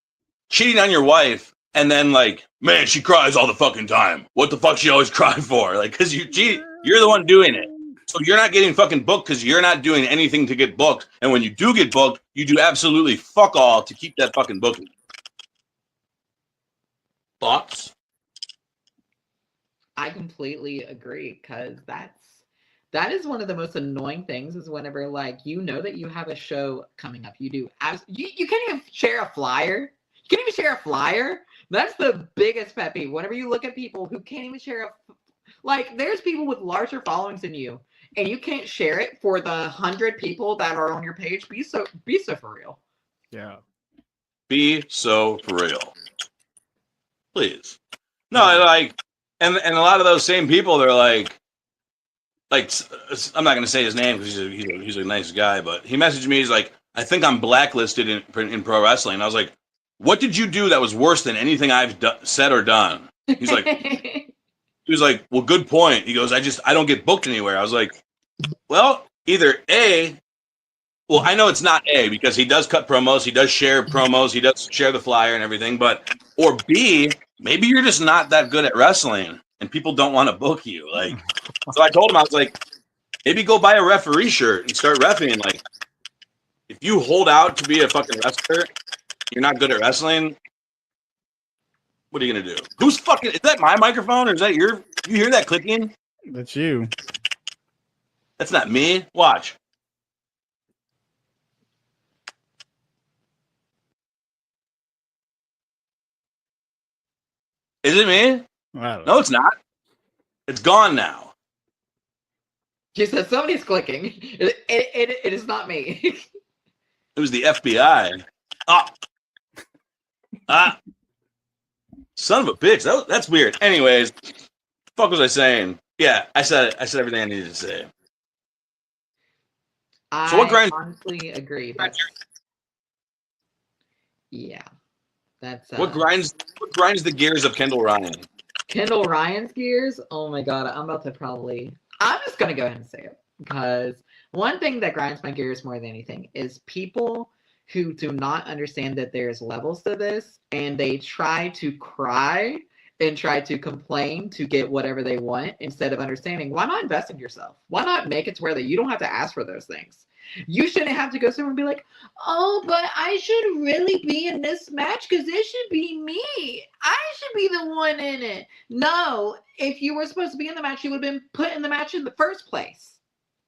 [SPEAKER 1] cheating on your wife, and then like, man, she cries all the fucking time. What the fuck she always cry for? Like, because you cheat, you're the one doing it. So you're not getting fucking booked because you're not doing anything to get booked. And when you do get booked, you do absolutely fuck all to keep that fucking booking. Thoughts?
[SPEAKER 3] I completely agree, because that is one of the most annoying things, is whenever, like, you know that you have a show coming up. You do you can't even share a flyer. You can't even share a flyer. That's the biggest pet peeve. Whenever you look at people who can't even share like, there's people with larger followings than you, and you can't share it for the 100 people that are on your page. Be so for real.
[SPEAKER 2] Yeah.
[SPEAKER 1] Be so for real. Please. No, like, and a lot of those same people, they're like, I'm not going to say his name because he's a nice guy, but he messaged me. He's like, I think I'm blacklisted in pro wrestling. And I was like, what did you do that was worse than anything I've said or done? He's like, he was like, well, good point. He goes, I don't get booked anywhere. I was like, well, either A, well, I know it's not A because he does cut promos, he does share promos, he does share the flyer and everything, but, or B, maybe you're just not that good at wrestling and people don't want to book you. Like, so I told him, I was like, maybe go buy a referee shirt and start reffing. Like, if you hold out to be a fucking wrestler, you're not good at wrestling. What are you gonna do? Who's fucking? Is that my microphone or is that your? You hear that clicking?
[SPEAKER 2] That's you.
[SPEAKER 1] That's not me. Watch. Is it me? No, it's not. It's gone now.
[SPEAKER 3] She said somebody's clicking. It is not me.
[SPEAKER 1] It was the FBI. Son of a bitch. That's weird. Anyways, fuck was I saying? Yeah, I said everything I needed to say. So what grinds?
[SPEAKER 3] I honestly agree. Yeah, that's
[SPEAKER 1] What grinds the gears of Kendall Ryan?
[SPEAKER 3] Kendall Ryan's gears. Oh my god, I'm just gonna go ahead and say it, because one thing that grinds my gears more than anything is people who do not understand that there's levels to this, and they try to cry and try to complain to get whatever they want, instead of understanding, why not invest in yourself? Why not make it to where that you don't have to ask for those things? You shouldn't have to go somewhere and be like, oh, but I should really be in this match because it should be me. I should be the one in it. No, if you were supposed to be in the match, you would have been put in the match in the first place.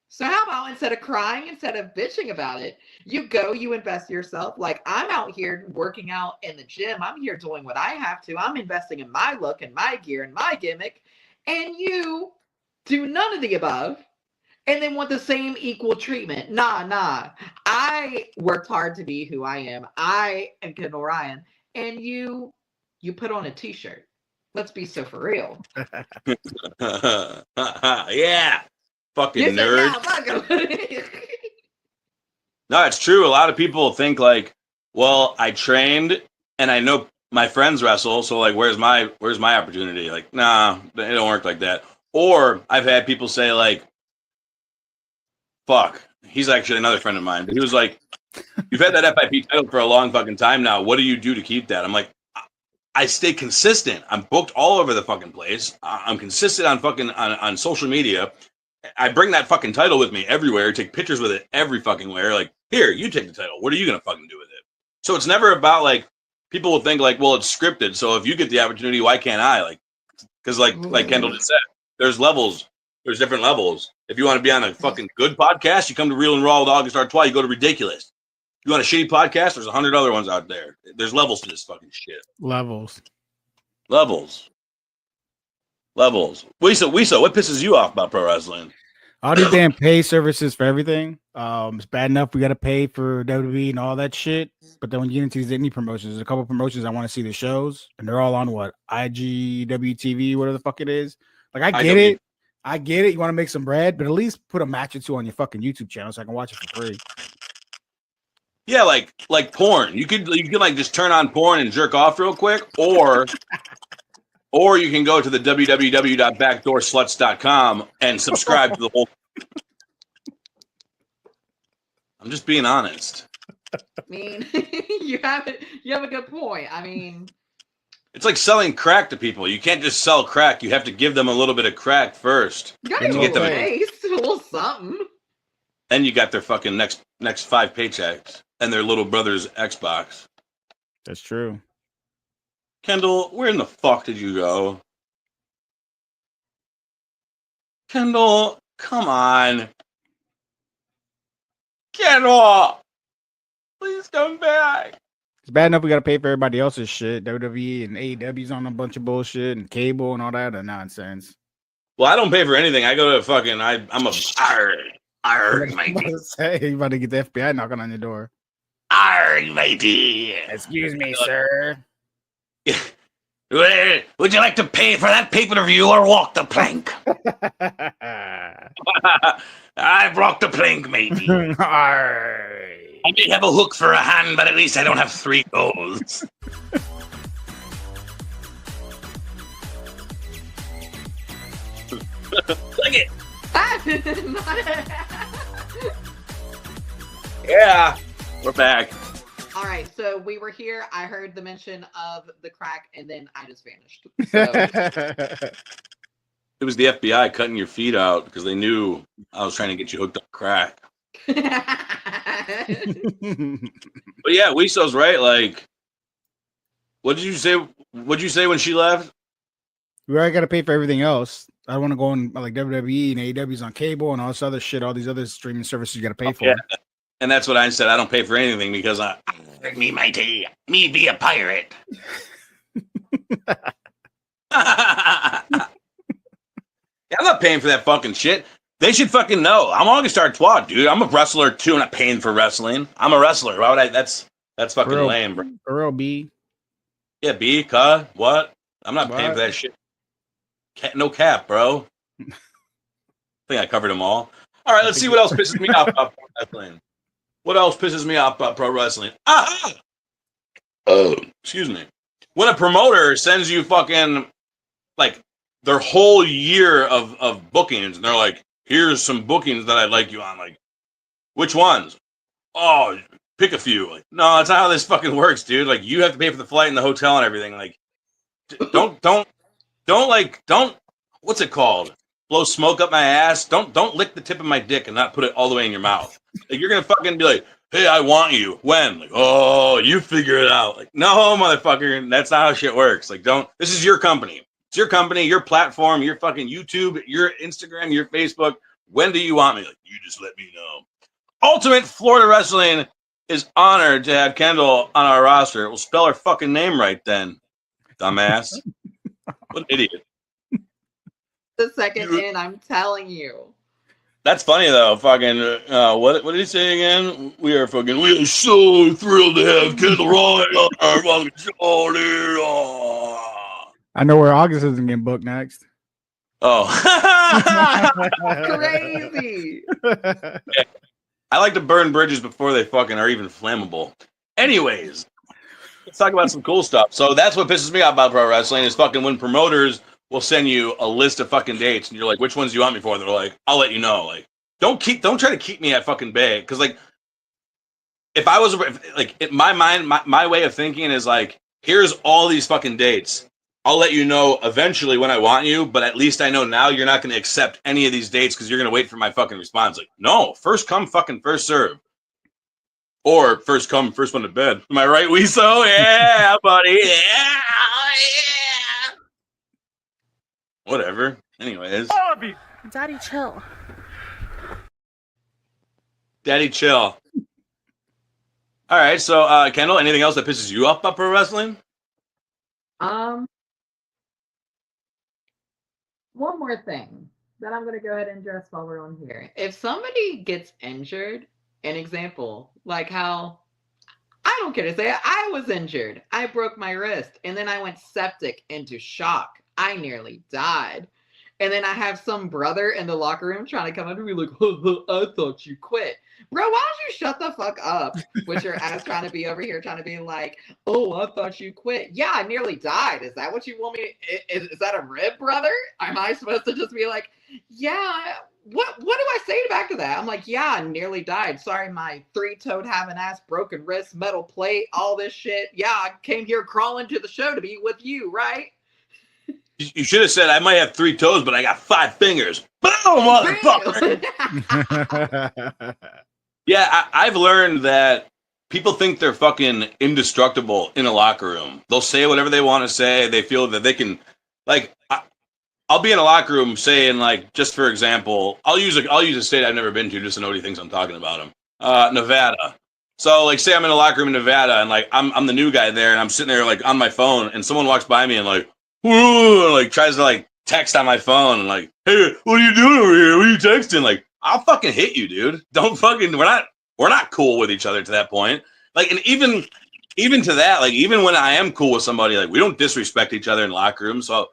[SPEAKER 3] So how about, instead of crying, instead of bitching about it, you go, you invest yourself. Like, I'm out here working out in the gym. I'm here doing what I have to. I'm investing in my look and my gear and my gimmick. And you do none of the above and then want the same equal treatment. Nah. I worked hard to be who I am. I am Kendall Ryan. And you put on a t-shirt. Let's be so for real.
[SPEAKER 1] Yeah. Fucking nerd.
[SPEAKER 3] Yeah,
[SPEAKER 1] No, it's true. A lot of people think like, well, I trained and I know my friends wrestle, so like, where's my opportunity? Like, nah, it don't work like that. Or I've had people say like, fuck, he's actually another friend of mine, but he was like, you've had that FIP title for a long fucking time now. What do you do to keep that? I'm like, I stay consistent. I'm booked all over the fucking place. I'm consistent on fucking on social media. I bring that fucking title with me everywhere, take pictures with it every fucking where. Like, here, you take the title. What are you going to fucking do with it? So it's never about like, people will think like, well, it's scripted. So if you get the opportunity, why can't I? Like, because like Kendall just said, there's levels. There's different levels. If you want to be on a fucking good podcast, you come to Real and Raw with August Artois, you go to Ridiculous. You want a shitty podcast? There's 100 other ones out there. There's levels to this fucking shit.
[SPEAKER 2] Levels.
[SPEAKER 1] Weeso, what pisses you off about pro wrestling?
[SPEAKER 2] All these damn pay services for everything. It's bad enough we got to pay for WWE and all that shit. But then when you get into these indie promotions, there's a couple of promotions I want to see the shows, and they're all on what? IGWTV, whatever the fuck it is. Like, I get it. You want to make some bread, but at least put a match or two on your fucking YouTube channel so I can watch it for free.
[SPEAKER 1] Yeah, like porn. You could like just turn on porn and jerk off real quick, or you can go to the www.backdoorsluts.com and subscribe to the whole. I'm just being honest.
[SPEAKER 3] I mean, you have a good point. I mean,
[SPEAKER 1] it's like selling crack to people. You can't just sell crack. You have to give them a little bit of crack first.
[SPEAKER 3] you gotta
[SPEAKER 1] to get them
[SPEAKER 3] taste a little something.
[SPEAKER 1] Then you got their fucking next 5 paychecks and their little brother's Xbox.
[SPEAKER 2] That's true.
[SPEAKER 1] Kendall, where in the fuck did you go? Kendall, come on. Kendall, please come back.
[SPEAKER 2] It's bad enough we got to pay for everybody else's shit. WWE and AEW's on a bunch of bullshit and cable and all that other nonsense.
[SPEAKER 1] Well, I don't pay for anything. I go to fucking. I'm a. Arg, matey.
[SPEAKER 2] Hey, you about to get the FBI knocking on your door.
[SPEAKER 1] Arg, matey.
[SPEAKER 2] Excuse me, sir.
[SPEAKER 1] Would you like to pay for that pay-per-view or walk the plank? I've walked the plank, matey. I may have a hook for a hand, but at least I don't have 3 goals. Look it. Yeah, we're back.
[SPEAKER 3] All right, so we were here. I heard the mention of the crack, and then I just vanished. So.
[SPEAKER 1] It was the FBI cutting your feet out because they knew I was trying to get you hooked up crack. But yeah, Wiso's right. Like, what did you say? What'd you say when she left?
[SPEAKER 2] We already got to pay for everything else. I want to go on like WWE and AEW's on cable and all this other shit. All these other streaming services you got to pay for.
[SPEAKER 1] Yeah. And that's what I said. I don't pay for anything because me be a pirate. Yeah, I'm not paying for that fucking shit. They should fucking know. I'm August Artois, dude. I'm a wrestler too. I'm not paying for wrestling. I'm a wrestler. Why would I? That's fucking lame, bro.
[SPEAKER 2] For real, B.
[SPEAKER 1] Yeah, B, what? I'm not paying for that shit. No cap, bro. I think I covered them all. All right, let's see what else pisses me off about pro wrestling. What else pisses me off about pro wrestling? Excuse me. When a promoter sends you fucking like their whole year of bookings, and they're like, "Here's some bookings that I'd like you on." Like, which ones? Oh, pick a few. Like, no, that's not how this fucking works, dude. Like, you have to pay for the flight and the hotel and everything. Like, don't. What's it called? Blow smoke up my ass. Don't lick the tip of my dick and not put it all the way in your mouth. Like, you're gonna fucking be like, "Hey, I want you." When? Like, oh, you figure it out. Like, no, motherfucker, that's not how shit works. Like, this is your company. It's your company, your platform, your fucking YouTube, your Instagram, your Facebook. When do you want me? Like, you just let me know. Ultimate Florida Wrestling is honored to have Kendall on our roster. We'll spell her fucking name right then, dumbass. What an idiot.
[SPEAKER 3] The second in, I'm telling you.
[SPEAKER 1] That's funny though. Fucking what did he say again? We are so thrilled to have Kendall Ryan on our fucking show, dude.
[SPEAKER 2] I know where August isn't getting booked next.
[SPEAKER 1] Oh.
[SPEAKER 3] Crazy.
[SPEAKER 1] I like to burn bridges before they fucking are even flammable. Anyways, let's talk about some cool stuff. So that's what pisses me off about pro wrestling is fucking when promoters will send you a list of fucking dates and you're like, which ones do you want me for? They're like, I'll let you know. Like, don't try to keep me at fucking bay. Cause like, if I was like in my mind, my way of thinking is like, here's all these fucking dates. I'll let you know eventually when I want you, but at least I know now you're not going to accept any of these dates because you're going to wait for my fucking response. Like, no, first come, fucking first serve. Or first come, first one to bed. Am I right, Wiso? Yeah, buddy. Yeah. Whatever. Anyways.
[SPEAKER 6] Daddy, chill.
[SPEAKER 1] Daddy, chill. All right, so Kendall, anything else that pisses you off about pro wrestling?
[SPEAKER 3] One more thing that I'm going to go ahead and address while we're on here. If somebody gets injured, an example, like how, I don't care to say it, I was injured. I broke my wrist and then I went septic into shock. I nearly died. And then I have some brother in the locker room trying to come up to me like, I thought you quit. Bro, why don't you shut the fuck up with your ass trying to be over here trying to be like, oh, I thought you quit. Yeah, I nearly died. Is that what you want me to, is that a rib, brother? Am I supposed to just be like, yeah, what do I say back to that? I'm like, yeah, I nearly died. Sorry, my 3-toed having ass, broken wrist, metal plate, all this shit. Yeah, I came here crawling to the show to be with you, right?
[SPEAKER 1] You should have said, I might have 3 toes, but I got 5 fingers. Boom, motherfucker. Yeah, I've learned that people think they're fucking indestructible in a locker room. They'll say whatever they want to say. They feel that they can, like, I'll be in a locker room saying, like, just for example, I'll use a state I've never been to just to know what he thinks I'm talking about him. Nevada. So, like, say I'm in a locker room in Nevada, and like I'm the new guy there, and I'm sitting there like on my phone, and someone walks by me and like, whoa, like tries to like text on my phone and like, hey, what are you doing over here? What are you texting? Like, I'll fucking hit you, dude. Don't fucking. We're not cool with each other to that point. Like, and even to that, like, even when I am cool with somebody, like, we don't disrespect each other in locker rooms. So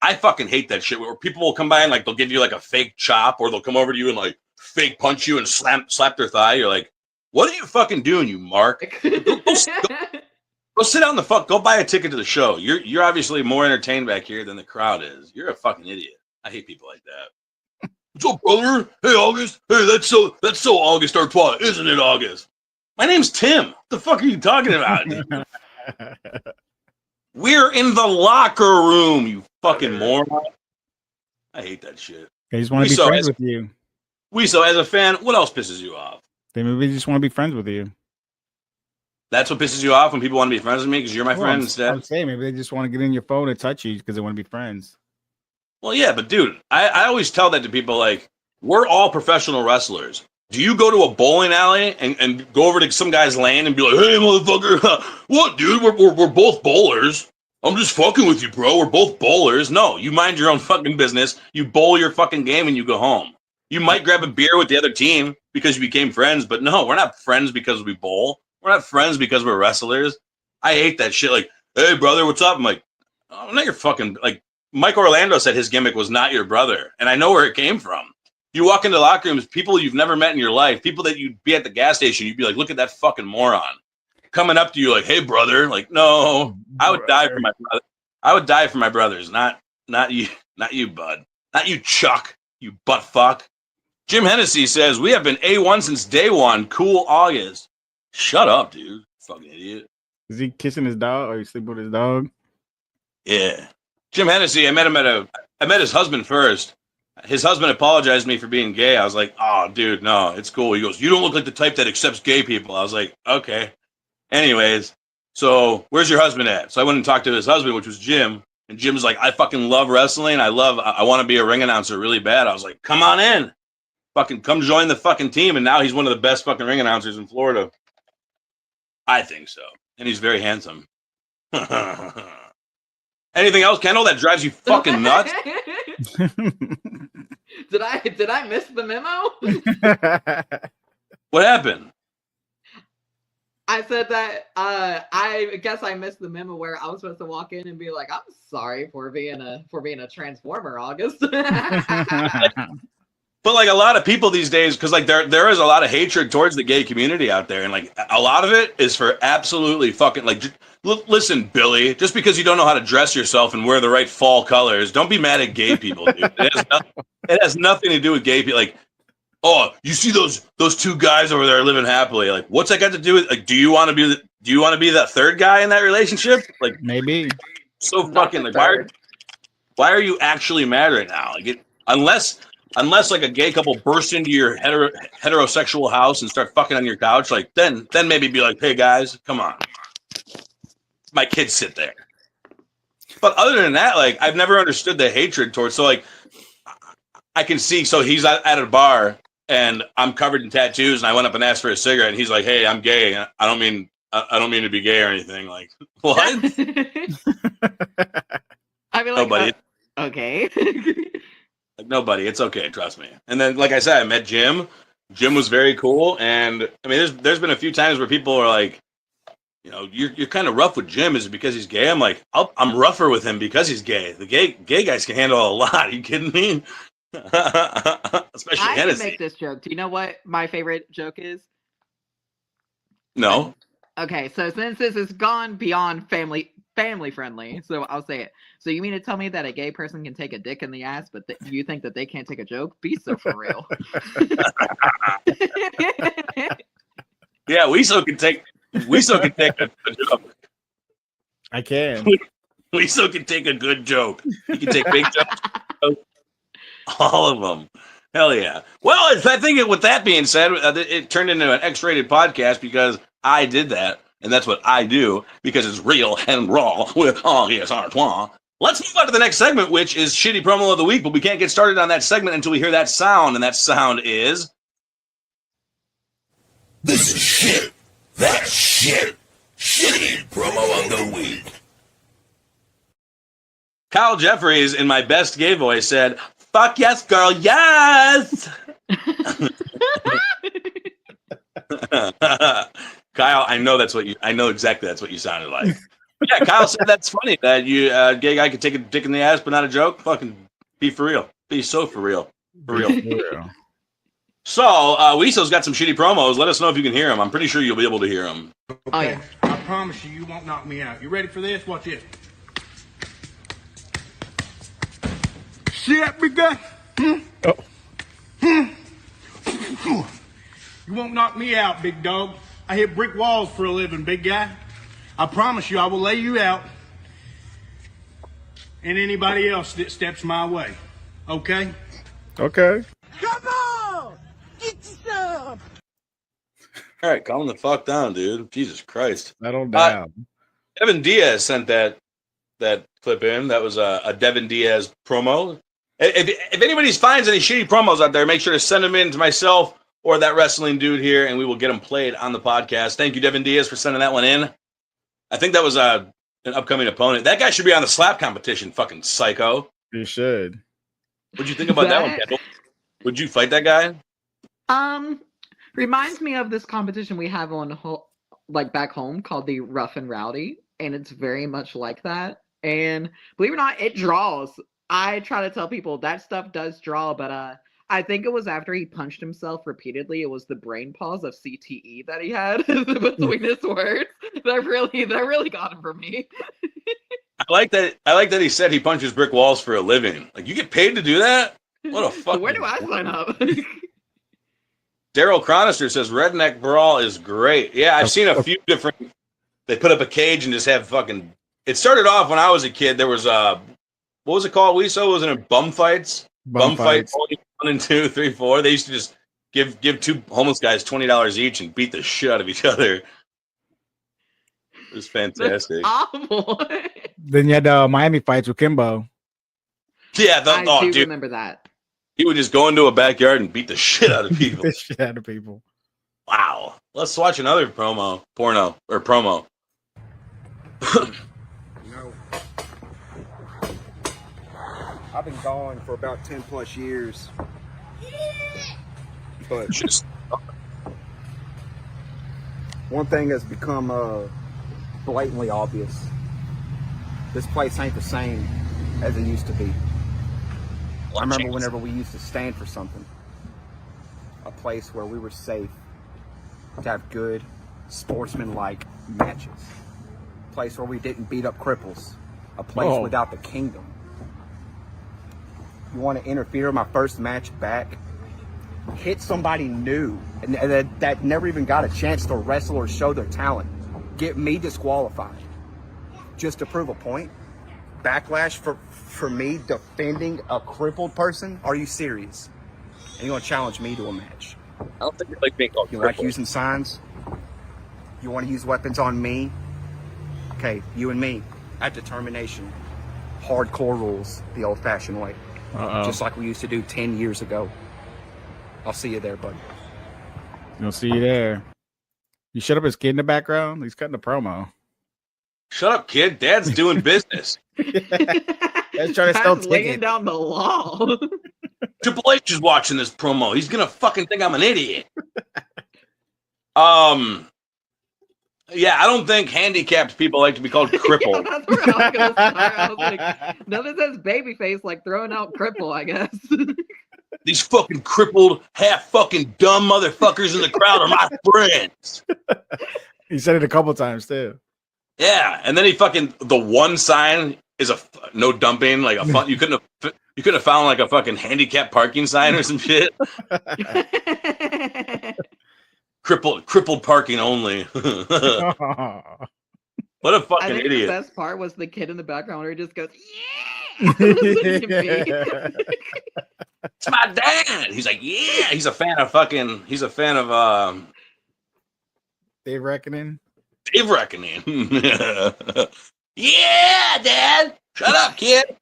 [SPEAKER 1] I fucking hate that shit where people will come by and like they'll give you like a fake chop, or they'll come over to you and like fake punch you and slap their thigh. You're like, what are you fucking doing, you mark? Go sit down the fuck. Go buy a ticket to the show. You're obviously more entertained back here than the crowd is. You're a fucking idiot. I hate people like that. What's up, brother? Hey, August. Hey, that's so August Artois, isn't it, August? My name's Tim. What the fuck are you talking about? We're in the locker room, you fucking moron. I hate that shit.
[SPEAKER 2] They just want to be friends with you.
[SPEAKER 1] Weeso, as a fan, what else pisses you off?
[SPEAKER 2] They maybe just want to be friends with you.
[SPEAKER 1] That's what pisses you off when people want to be friends with me because you're my friend instead?
[SPEAKER 2] I'm saying maybe they just want to get in your phone and touch you because they want to be friends.
[SPEAKER 1] Well, yeah, but dude, I always tell that to people, like, we're all professional wrestlers. Do you go to a bowling alley and go over to some guy's lane and be like, hey, motherfucker, what, dude? We're both bowlers. I'm just fucking with you, bro. We're both bowlers. No, you mind your own fucking business. You bowl your fucking game and you go home. You might grab a beer with the other team because you became friends, but no, we're not friends because we bowl. We're not friends because we're wrestlers. I hate that shit. Like, hey, brother, what's up? I'm like, oh, I'm not your fucking, like, Mike Orlando said his gimmick was not your brother, and I know where it came from. You walk into locker rooms, people you've never met in your life, people that you'd be at the gas station, you'd be like, look at that fucking moron. Coming up to you like, hey, brother. Like, no, I would die for my brother. I would die for my brothers, not you, bud. Not you, Chuck, you butt fuck. Jim Hennessy says, we have been A1 since day one. Cool August. Shut up, dude. Fucking idiot.
[SPEAKER 2] Is he kissing his dog or he sleeping with his dog?
[SPEAKER 1] Yeah. Jim Hennessy, I met his husband first. His husband apologized to me for being gay. I was like, oh, dude, no, it's cool. He goes, you don't look like the type that accepts gay people. I was like, okay. Anyways, so where's your husband at? So I went and talked to his husband, which was Jim. And Jim's like, I fucking love wrestling. I want to be a ring announcer really bad. I was like, come on in. Fucking come join the fucking team. And now he's one of the best fucking ring announcers in Florida. I think so. And he's very handsome. Anything else, Kendall, that drives you fucking nuts?
[SPEAKER 3] Did I miss the memo?
[SPEAKER 1] What happened?
[SPEAKER 3] I said that I guess I missed the memo where I was supposed to walk in and be like, I'm sorry for being a transformer, August.
[SPEAKER 1] But like a lot of people these days, because like there is a lot of hatred towards the gay community out there, and like a lot of it is for absolutely fucking like. Listen, Billy, just because you don't know how to dress yourself and wear the right fall colors, don't be mad at gay people, dude. It has nothing to do with gay people. Like, oh, you see those two guys over there living happily. Like, what's that got to do with? Like, do you want to be that third guy in that relationship? Like,
[SPEAKER 2] maybe.
[SPEAKER 1] So fucking like, why are you actually mad right now? Like, unless like a gay couple burst into your heterosexual house and start fucking on your couch, like then maybe be like, hey guys, come on. My kids sit there. But other than that, like, I've never understood the hatred towards. So like, I can see. So he's at a bar and I'm covered in tattoos, and I went up and asked for a cigarette, and he's like, "Hey, I'm gay. I don't mean to be gay or anything." Like, what?
[SPEAKER 3] I mean, like,
[SPEAKER 1] nobody.
[SPEAKER 3] Okay.
[SPEAKER 1] Like, nobody. It's okay. Trust me. And then, like I said, I met Jim. Jim was very cool, and I mean, there's been a few times where people are like, you know, you're kind of rough with Jim. Is it because he's gay? I'm like, I'm rougher with him because he's gay. The gay guys can handle a lot. Are you kidding me? Especially
[SPEAKER 3] I can
[SPEAKER 1] Hennessy.
[SPEAKER 3] make this joke. Do you know what my favorite joke is?
[SPEAKER 1] No.
[SPEAKER 3] Okay, so since this has gone beyond family friendly, so I'll say it. So you mean to tell me that a gay person can take a dick in the ass, but you think that they can't take a joke? Be so for real.
[SPEAKER 1] Yeah, we still can take a joke.
[SPEAKER 2] I can.
[SPEAKER 1] We still can take a good joke. You can take big jokes. All of them. Hell yeah. Well, I think with that being said, it turned into an X-rated podcast because I did that. And that's what I do because it's real and raw with Henri Sartois. Let's move on to the next segment, which is Shitty Promo of the Week. But we can't get started on that segment until we hear that sound. And that sound is...
[SPEAKER 7] This is shit. That's shit. Shitty Promo of the Week.
[SPEAKER 1] Kyle Jeffries, in my best gay voice, said, "Fuck yes, girl, yes!" Kyle, I know exactly that's what you sounded like. But yeah, Kyle said that's funny that you gay guy could take a dick in the ass, but not a joke. Fucking be for real. Be so for real. For real. So, Weasel's got some shitty promos. Let us know if you can hear them. I'm pretty sure you'll be able to hear them.
[SPEAKER 3] Oh, yeah.
[SPEAKER 8] I promise you won't knock me out. You ready for this? Watch this. See that big guy? You won't knock me out, big dog. I hit brick walls for a living, big guy. I promise you I will lay you out and anybody else that steps my way. Okay?
[SPEAKER 2] Okay.
[SPEAKER 8] Come on! Get you some!
[SPEAKER 1] All right, calm the fuck down, dude. Jesus Christ.
[SPEAKER 2] Settle down.
[SPEAKER 1] Devin Diaz sent that clip in. That was a Devin Diaz promo. If anybody finds any shitty promos out there, make sure to send them in to myself or that wrestling dude here, and we will get them played on the podcast. Thank you, Devin Diaz, for sending that one in. I think that was an upcoming opponent. That guy should be on the slap competition, fucking psycho.
[SPEAKER 2] You should.
[SPEAKER 1] What'd you think about that one, Kendall? Would you fight that guy?
[SPEAKER 3] Reminds me of this competition we have on back home called the Rough and Rowdy, and it's very much like that. And believe it or not, it draws. I try to tell people that stuff does draw, but I think it was after he punched himself repeatedly. It was the brain pause of CTE that he had between his words that really got him for me.
[SPEAKER 1] I like that he said he punches brick walls for a living. Like, you get paid to do that? What a fuck.
[SPEAKER 3] Where do I sign up?
[SPEAKER 1] Daryl Chronister says Redneck Brawl is great. Yeah, I've seen a few different. They put up a cage and just have fucking. It started off when I was a kid. There was what was it called? Wasn't it bum fights? Bum fights 1 and 2, 3, 4. They used to just give two homeless guys $20 each and beat the shit out of each other. It was fantastic.
[SPEAKER 3] That's awful.
[SPEAKER 2] Then you had Miami fights with Kimbo.
[SPEAKER 1] Yeah,
[SPEAKER 3] I do remember that.
[SPEAKER 1] He would just go into a backyard and beat the shit out of people.
[SPEAKER 2] The shit out of people.
[SPEAKER 1] Wow. Let's watch another promo.
[SPEAKER 9] I've been gone for about 10 plus years. But
[SPEAKER 1] Just
[SPEAKER 9] one thing has become blatantly obvious. This place ain't the same as it used to be. I remember whenever we used to stand for something. A place where we were safe to have good, sportsman-like matches. A place where we didn't beat up cripples. A place without the kingdom. You want to interfere in my first match back? Hit somebody new and that never even got a chance to wrestle or show their talent. Get me disqualified just to prove a point? Backlash for me defending a crippled person? Are you serious? And you want to challenge me to a match?
[SPEAKER 1] I don't think you like being called
[SPEAKER 9] You
[SPEAKER 1] crippled.
[SPEAKER 9] like using signs? You want to use weapons on me? Okay, you and me. At determination. Hardcore rules, the old-fashioned way. Just like we used to do 10 years ago. I'll see you there, buddy.
[SPEAKER 2] You'll see you there. You shut up his kid in the background? He's cutting the promo.
[SPEAKER 1] Shut up, kid. Dad's doing business.
[SPEAKER 2] Let's try to sell
[SPEAKER 3] That's laying
[SPEAKER 2] tickets.
[SPEAKER 3] down the law.
[SPEAKER 1] Triple H is watching this promo. He's gonna fucking think I'm an idiot. Yeah, I don't think handicapped people like to be called crippled.
[SPEAKER 3] That's where I was gonna start. I was like, nothing says babyface like throwing out cripple, I guess.
[SPEAKER 1] These fucking crippled, half fucking dumb motherfuckers in the crowd are my friends.
[SPEAKER 2] He said it a couple times too.
[SPEAKER 1] Yeah, and then the one sign is a no dumping, like a fun. You couldn't have found like a fucking handicap parking sign or some shit. crippled parking only. What a
[SPEAKER 3] I
[SPEAKER 1] fucking
[SPEAKER 3] think
[SPEAKER 1] idiot.
[SPEAKER 3] the best part was the kid in the background where he just goes, yeah.
[SPEAKER 1] It's my dad. He's like, yeah. He's a fan of
[SPEAKER 2] Dave Reckoning.
[SPEAKER 1] Dave Reckoning. Yeah, Dad. Shut up, kid.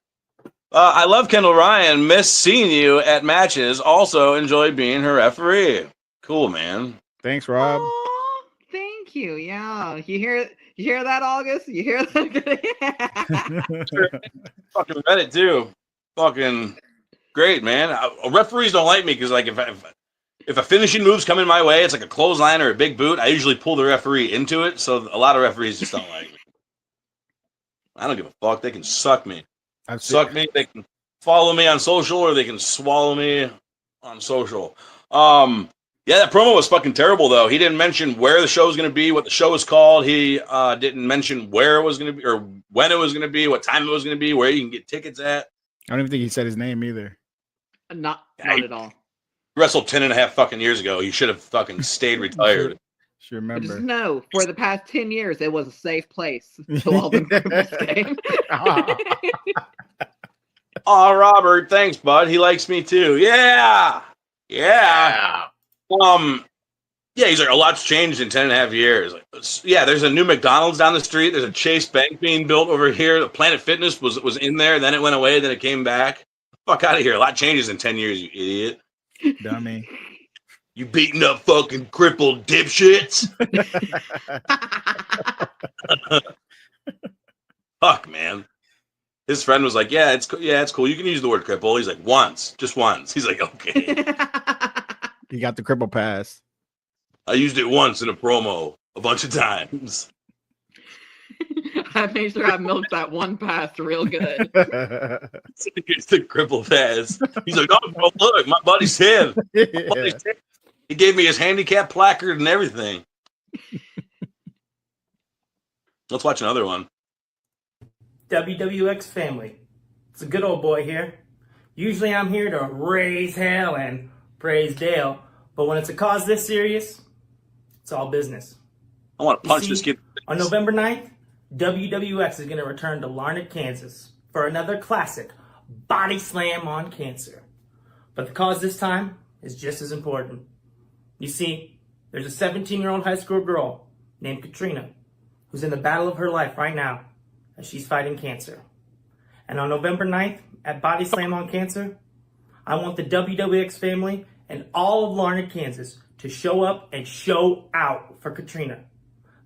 [SPEAKER 1] I love Kendall Ryan. Miss seeing you at matches. Also enjoy being her referee. Cool, man.
[SPEAKER 2] Thanks, Rob.
[SPEAKER 3] Oh, thank you. Yeah. You hear that, August? You hear that?
[SPEAKER 1] Fucking read it too. Fucking great, man. Referees don't like me because like if a finishing move's coming my way, it's like a clothesline or a big boot, I usually pull the referee into it. So a lot of referees just don't like me. I don't give a fuck. They can suck me. Suck me. They can follow me on social or they can swallow me on social. Yeah, that promo was fucking terrible, though. He didn't mention where the show was going to be, what the show was called. He didn't mention where it was going to be or when it was going to be, what time it was going to be, where you can get tickets at.
[SPEAKER 2] I don't even think he said his name either.
[SPEAKER 3] Not at all.
[SPEAKER 1] He wrestled 10.5 fucking years ago. He should have fucking stayed retired.
[SPEAKER 2] Sure remember.
[SPEAKER 3] Just know, for the past 10 years, it was a safe place to all the cripples came.
[SPEAKER 1] Oh, Robert, thanks, bud. He likes me too. Yeah. Yeah, he's like, a lot's changed in 10.5 years. Like, yeah, there's a new McDonald's down the street. There's a Chase Bank being built over here. The Planet Fitness was in there. Then it went away. Then it came back. Fuck out of here. A lot changes in 10 years, you idiot.
[SPEAKER 2] Dummy.
[SPEAKER 1] You beating up fucking crippled dipshits? Fuck, man. His friend was like, yeah, it's cool. You can use the word cripple. He's like, just once. He's like, okay.
[SPEAKER 2] He got the cripple pass.
[SPEAKER 1] I used it once in a promo a bunch of times.
[SPEAKER 3] I made sure I milked that one pass real good.
[SPEAKER 1] It's the cripple pass. He's like, oh, bro, look, my buddy's him. He gave me his handicap placard and everything. Let's watch another one.
[SPEAKER 10] WWX family. It's a good old boy here. Usually I'm here to raise hell and praise Dale, but when it's a cause this serious, it's all business.
[SPEAKER 1] I want to punch this kid.
[SPEAKER 10] On November 9th, WWX is going to return to Larned, Kansas for another classic body slam on cancer. But the cause this time is just as important. You see, there's a 17-year-old high school girl named Katrina who's in the battle of her life right now as she's fighting cancer. And on November 9th, at Body Slam on Cancer, I want the WWX family and all of Larned, Kansas to show up and show out for Katrina.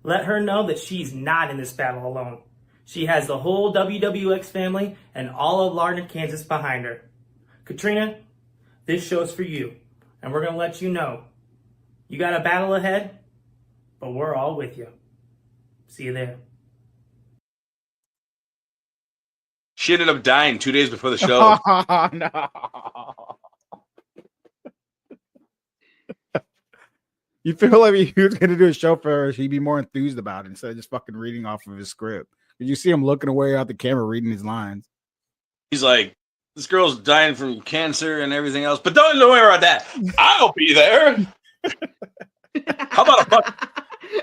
[SPEAKER 10] Let her know that she's not in this battle alone. She has the whole WWX family and all of Larned, Kansas behind her. Katrina, this show's for you, and we're going to let you know. You got a battle ahead, but we're all with you. See you there.
[SPEAKER 1] She ended up dying 2 days before the show.
[SPEAKER 2] Oh, no. You feel like if he was going to do a show for her, he'd be more enthused about it instead of just fucking reading off of his script. Did you see him looking away out the camera reading his lines?
[SPEAKER 1] He's like, this girl's dying from cancer and everything else, but don't worry about that. I'll be there. How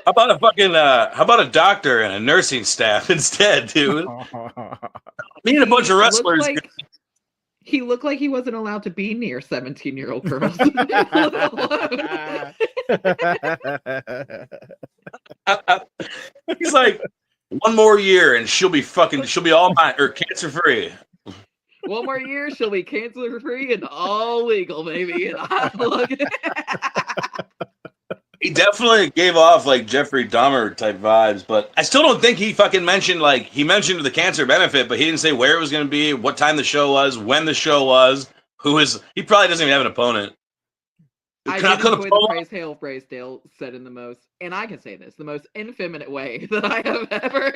[SPEAKER 1] about a doctor and a nursing staff instead, dude? Me and a bunch of wrestlers.
[SPEAKER 3] He looked like he wasn't allowed to be near 17-year-old girls.
[SPEAKER 1] He's like, one more year and she'll be all mine or cancer free.
[SPEAKER 3] One more year, she'll be cancer free and all legal, baby. And I look.
[SPEAKER 1] He definitely gave off like Jeffrey Dahmer type vibes, but I still don't think he fucking mentioned he mentioned the cancer benefit, but he didn't say where it was going to be, what time the show was, when the show was, he probably doesn't even have an opponent.
[SPEAKER 3] I
[SPEAKER 1] Can I
[SPEAKER 3] did
[SPEAKER 1] cut a
[SPEAKER 3] enjoy the
[SPEAKER 1] promo?
[SPEAKER 3] praise hail phrase Dale said in the most, and I can say this, the most effeminate way that I have ever.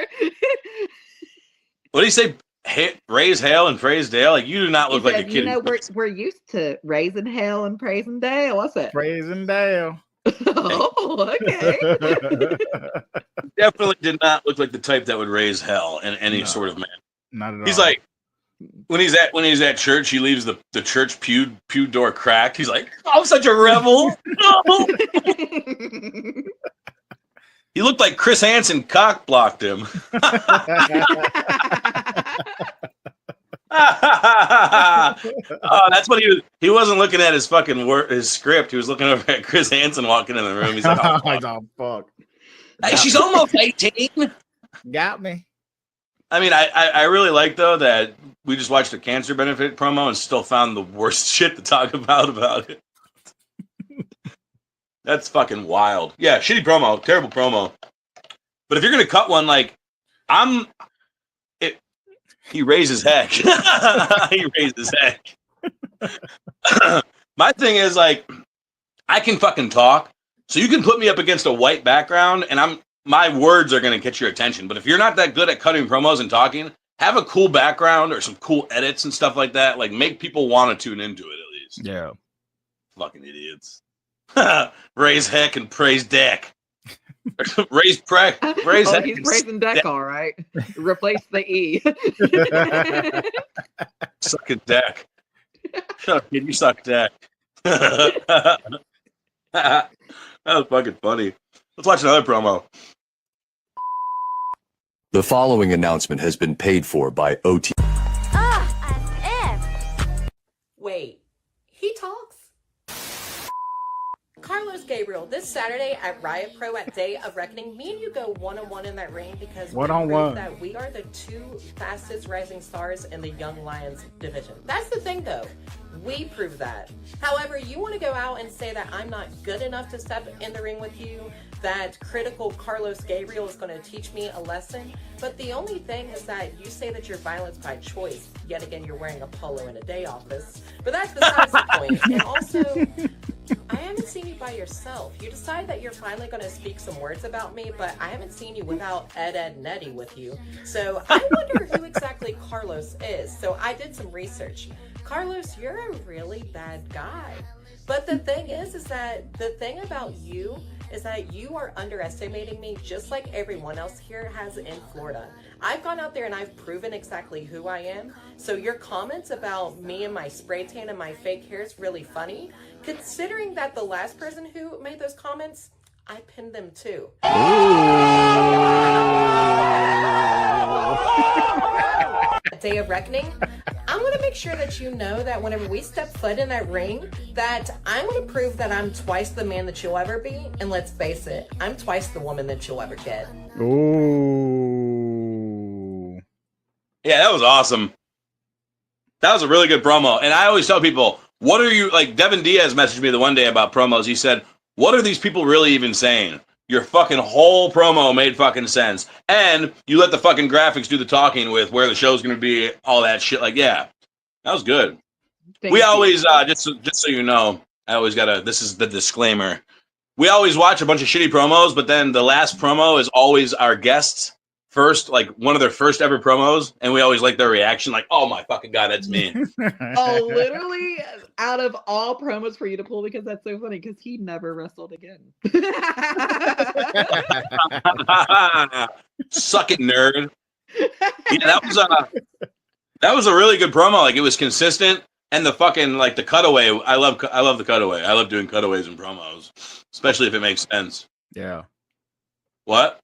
[SPEAKER 1] What do you say? Raise hail and praise Dale? Like, you do not
[SPEAKER 3] He
[SPEAKER 1] look like a
[SPEAKER 3] said,
[SPEAKER 1] kid.
[SPEAKER 3] you know, we're used to raising hell and praising Dale. What's that?
[SPEAKER 2] Praising Dale.
[SPEAKER 3] Oh, okay.
[SPEAKER 1] Definitely did not look like the type that would raise hell in any sort of man.
[SPEAKER 2] Not at all.
[SPEAKER 1] He's like, when he's at church, he leaves the church pew door cracked. He's like, I'm such a rebel. No. He looked like Chris Hansen cock blocked him. Oh, that's what he wasn't looking at his fucking his script. He was looking over at Chris Hansen walking in the room. He's like, oh,
[SPEAKER 2] fuck.
[SPEAKER 1] Hey, she's almost 18.
[SPEAKER 2] Got me.
[SPEAKER 1] I mean, I really like, though, that we just watched a cancer benefit promo and still found the worst shit to talk about it. That's fucking wild. Yeah, shitty promo, terrible promo. But if you're gonna cut one, like, he raises heck. He raises heck. My thing is, like, I can fucking talk, so you can put me up against a white background, and my words are gonna catch your attention. But if you're not that good at cutting promos and talking, have a cool background or some cool edits and stuff like that. Like, make people want to tune into it at least.
[SPEAKER 2] Yeah.
[SPEAKER 1] Fucking idiots. Raise heck and praise deck. Raise heck.
[SPEAKER 3] He's praising deck, all right. Replace the E.
[SPEAKER 1] Suck a deck. Shut up, kid. You suck deck. That was fucking funny. Let's watch another promo.
[SPEAKER 11] The following announcement has been paid for by OT.
[SPEAKER 12] Wait, he talks? Carlos Gabriel, this Saturday at Riot Pro at Day of Reckoning, me and you go one-on-one in that ring because we prove that we are the two fastest rising stars in the Young Lions division. That's the thing, though. We prove that. However, you want to go out and say that I'm not good enough to step in the ring with you, that critical Carlos Gabriel is going to teach me a lesson. But the only thing is that you say that you're violence by choice. Yet again, you're wearing a polo in a day office. But that's besides the point. And also, I haven't seen you by yourself. You decide that you're finally going to speak some words about me, but I haven't seen you without Ed Nettie with you. So I wonder who exactly Carlos is. So I did some research. Carlos, you're a really bad guy. But the thing is that the thing about you is that you are underestimating me just like everyone else here has in Florida. I've gone out there and I've proven exactly who I am. So your comments about me and my spray tan and my fake hair is really funny, considering that the last person who made those comments, I pinned them too. Day of Reckoning, I'm going to make sure that you know that whenever we step foot in that ring, that I'm going to prove that I'm twice the man that you'll ever be. And let's face it, I'm twice the woman that you'll ever get.
[SPEAKER 2] Ooh.
[SPEAKER 1] Yeah, that was awesome. That was a really good promo. And I always tell people, what are you, like, Devin Diaz messaged me the one day about promos. He said, what are these people really even saying? Your fucking whole promo made fucking sense. And you let the fucking graphics do the talking with where the show's going to be, all that shit. Like, yeah, that was good. We always, just so you know, this is the disclaimer. We always watch a bunch of shitty promos, but then the last promo is always our guests first, like one of their first ever promos. And we always like their reaction, like, oh my fucking God, that's me.
[SPEAKER 3] Oh, literally, out of all promos for you to pull, because that's so funny, because he never wrestled again.
[SPEAKER 1] Suck it, nerd. Yeah, that was a really good promo. Like, it was consistent, and the fucking, like, the cutaway. I love the cutaway. I love doing cutaways and promos, especially if it makes sense.
[SPEAKER 2] Yeah.
[SPEAKER 1] What?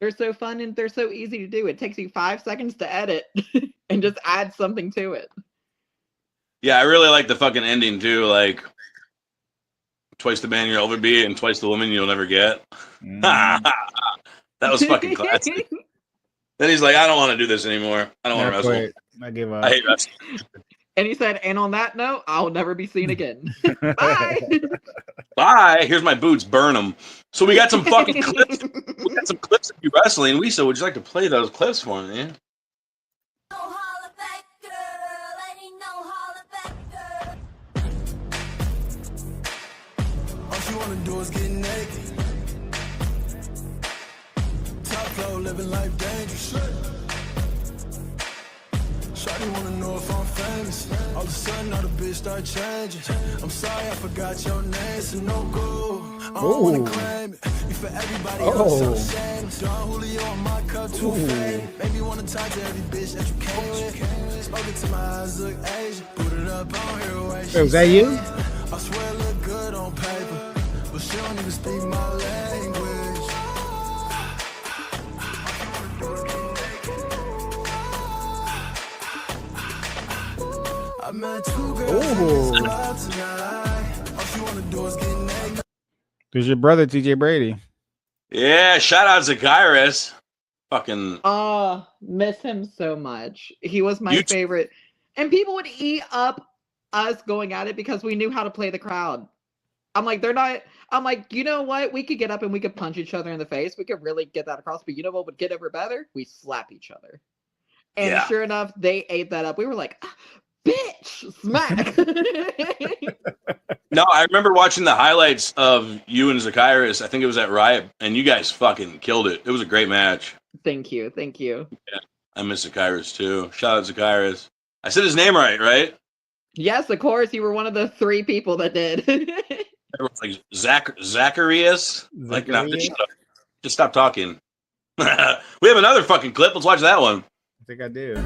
[SPEAKER 3] They're so fun and they're so easy to do. It takes you 5 seconds to edit and just add something to it.
[SPEAKER 1] Yeah, I really like the fucking ending too. Like, twice the man you'll ever be and twice the woman you'll never get. That was fucking classic. Then he's like, I don't want to do this anymore. I don't want to wrestle.
[SPEAKER 2] I give up.
[SPEAKER 1] I hate wrestling.
[SPEAKER 3] And he said, and on that note, I'll never be seen again. Bye.
[SPEAKER 1] Bye. Here's my boots. Burn them. So we got some fucking clips. We got some clips of you wrestling. Lisa, would you like to play those clips for me?
[SPEAKER 13] she wanna do is get naked. Top flow, living life dangerous. Shawty wanna know if I'm famous. All of a sudden, all the bitch start changing. I'm sorry, I forgot your name, so no go. I don't wanna claim it. You for everybody else, I'm ashamed. Don Julio on my cup, too faded. Maybe wanna talk to every bitch that you came with. Spoken to my eyes, look Asian. Put it up, I don't hear a way.
[SPEAKER 2] Hey, was that you?
[SPEAKER 13] I swear, look good on paper, but she don't even speak my language. I met two girls tonight. All she wanna do is get naked.
[SPEAKER 2] There's your brother, TJ Brady.
[SPEAKER 1] Yeah, shout out to Kairos. Fucking.
[SPEAKER 3] Miss him so much. He was my favorite. And people would eat up us going at it because we knew how to play the crowd. I'm like, you know what? We could get up and we could punch each other in the face. We could really get that across. But you know what would get ever better? We slap each other. And sure enough, they ate that up. We were like, bitch, smack.
[SPEAKER 1] No, I remember watching the highlights of you and Zacchaeus. I think it was at Riot, and you guys fucking killed it. It was a great match.
[SPEAKER 3] Thank you.
[SPEAKER 1] Yeah, I miss Zacchaeus too. Shout out Zacchaeus. I said his name right?
[SPEAKER 3] Yes, of course. You were one of the 3 people that did.
[SPEAKER 1] Everyone's like Zacharias. Like, no, just shut up. Just stop talking. We have another fucking clip. Let's watch that one.
[SPEAKER 2] I think I do.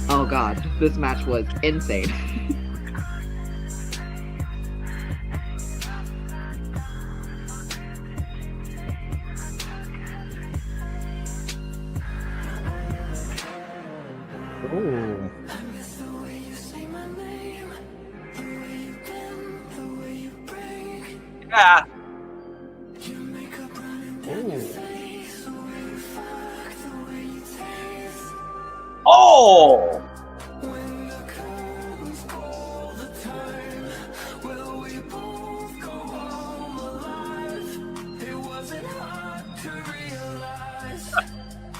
[SPEAKER 3] Oh god, this match was insane.
[SPEAKER 2] Ooh.
[SPEAKER 1] Yeah. Oh.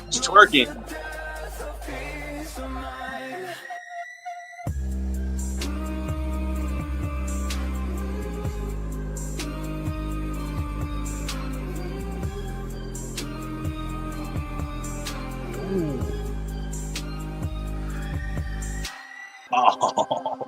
[SPEAKER 1] It's twerking. Oh.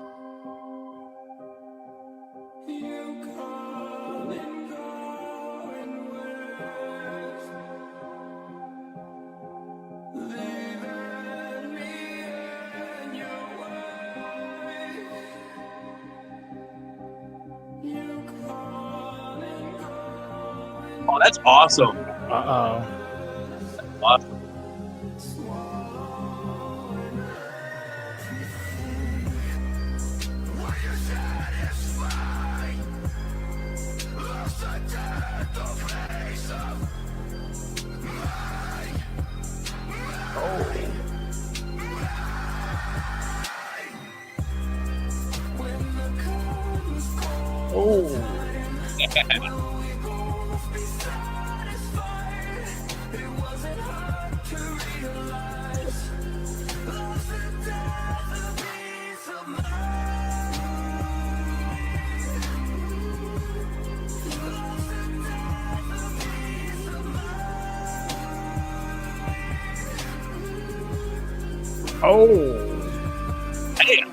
[SPEAKER 1] Oh, that's awesome.
[SPEAKER 2] Uh-oh.
[SPEAKER 1] That's awesome. Damn.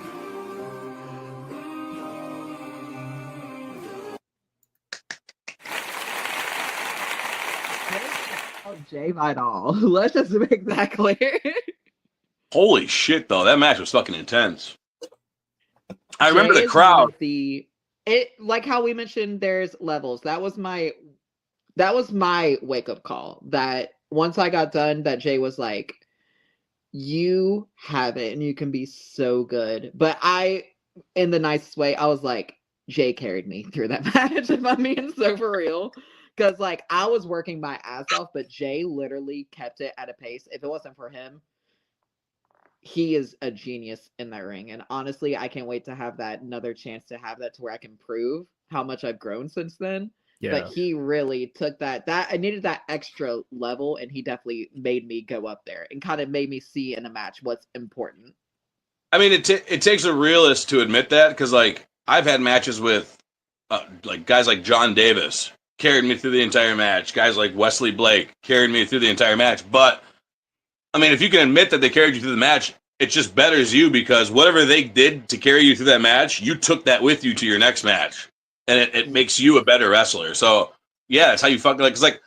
[SPEAKER 3] Jay Vidal. Let's just make that clear.
[SPEAKER 1] Holy shit, though. That match was fucking intense. I remember
[SPEAKER 3] Jay
[SPEAKER 1] the
[SPEAKER 3] is
[SPEAKER 1] crowd.
[SPEAKER 3] one of it like how we mentioned there's levels. That was my wake up call. That once I got done, that Jay was like, you have it and you can be so good. But I, in the nicest way, I was like, Jay carried me through that match, if I'm being so for real. Because like I was working my ass off, but Jay literally kept it at a pace. If it wasn't for him, he is a genius in that ring. And honestly, I can't wait to have that another chance to have that to where I can prove how much I've grown since then.
[SPEAKER 2] Yeah.
[SPEAKER 3] But he really took that I needed that extra level, and he definitely made me go up there and kind of made me see in a match what's important.
[SPEAKER 1] I mean, it takes a realist to admit that, because like I've had matches with like guys like John Davis carried me through the entire match. Guys like Wesley Blake carried me through the entire match. But I mean, if you can admit that they carried you through the match, it just betters you because whatever they did to carry you through that match, you took that with you to your next match, and it makes you a better wrestler. So yeah, that's how you fucking like. It's like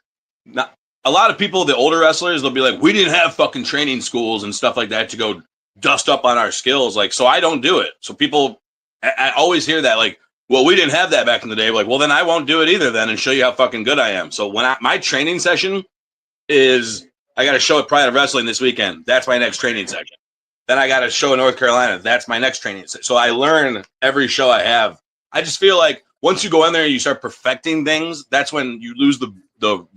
[SPEAKER 1] not, a lot of people, the older wrestlers, they'll be like, we didn't have fucking training schools and stuff like that to go dust up on our skills. Like, so I don't do it. So people, I always hear that like, well, we didn't have that back in the day. Like, well, then I won't do it either then and show you how fucking good I am. So when my training session is, I got a show at Pride of Wrestling this weekend. That's my next training session. Then I got a show in North Carolina. That's my next training session. So I learn every show I have. I just feel like once you go in there and you start perfecting things, that's when you lose the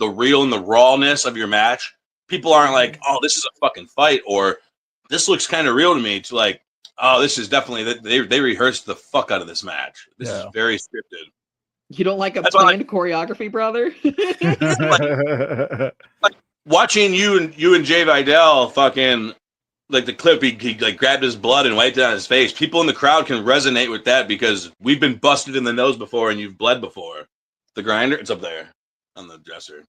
[SPEAKER 1] real and the rawness of your match. People aren't like, oh, this is a fucking fight, or this looks kind of real to me, to like, oh, this is definitely, they rehearsed the fuck out of this match. This is very scripted.
[SPEAKER 3] You don't like a planned choreography, brother?
[SPEAKER 1] like watching you and Jay Vidal fucking, like the clip, he like grabbed his blood and wiped it on his face. People in the crowd can resonate with that because we've been busted in the nose before and you've bled before. The grinder, it's up there on the dresser.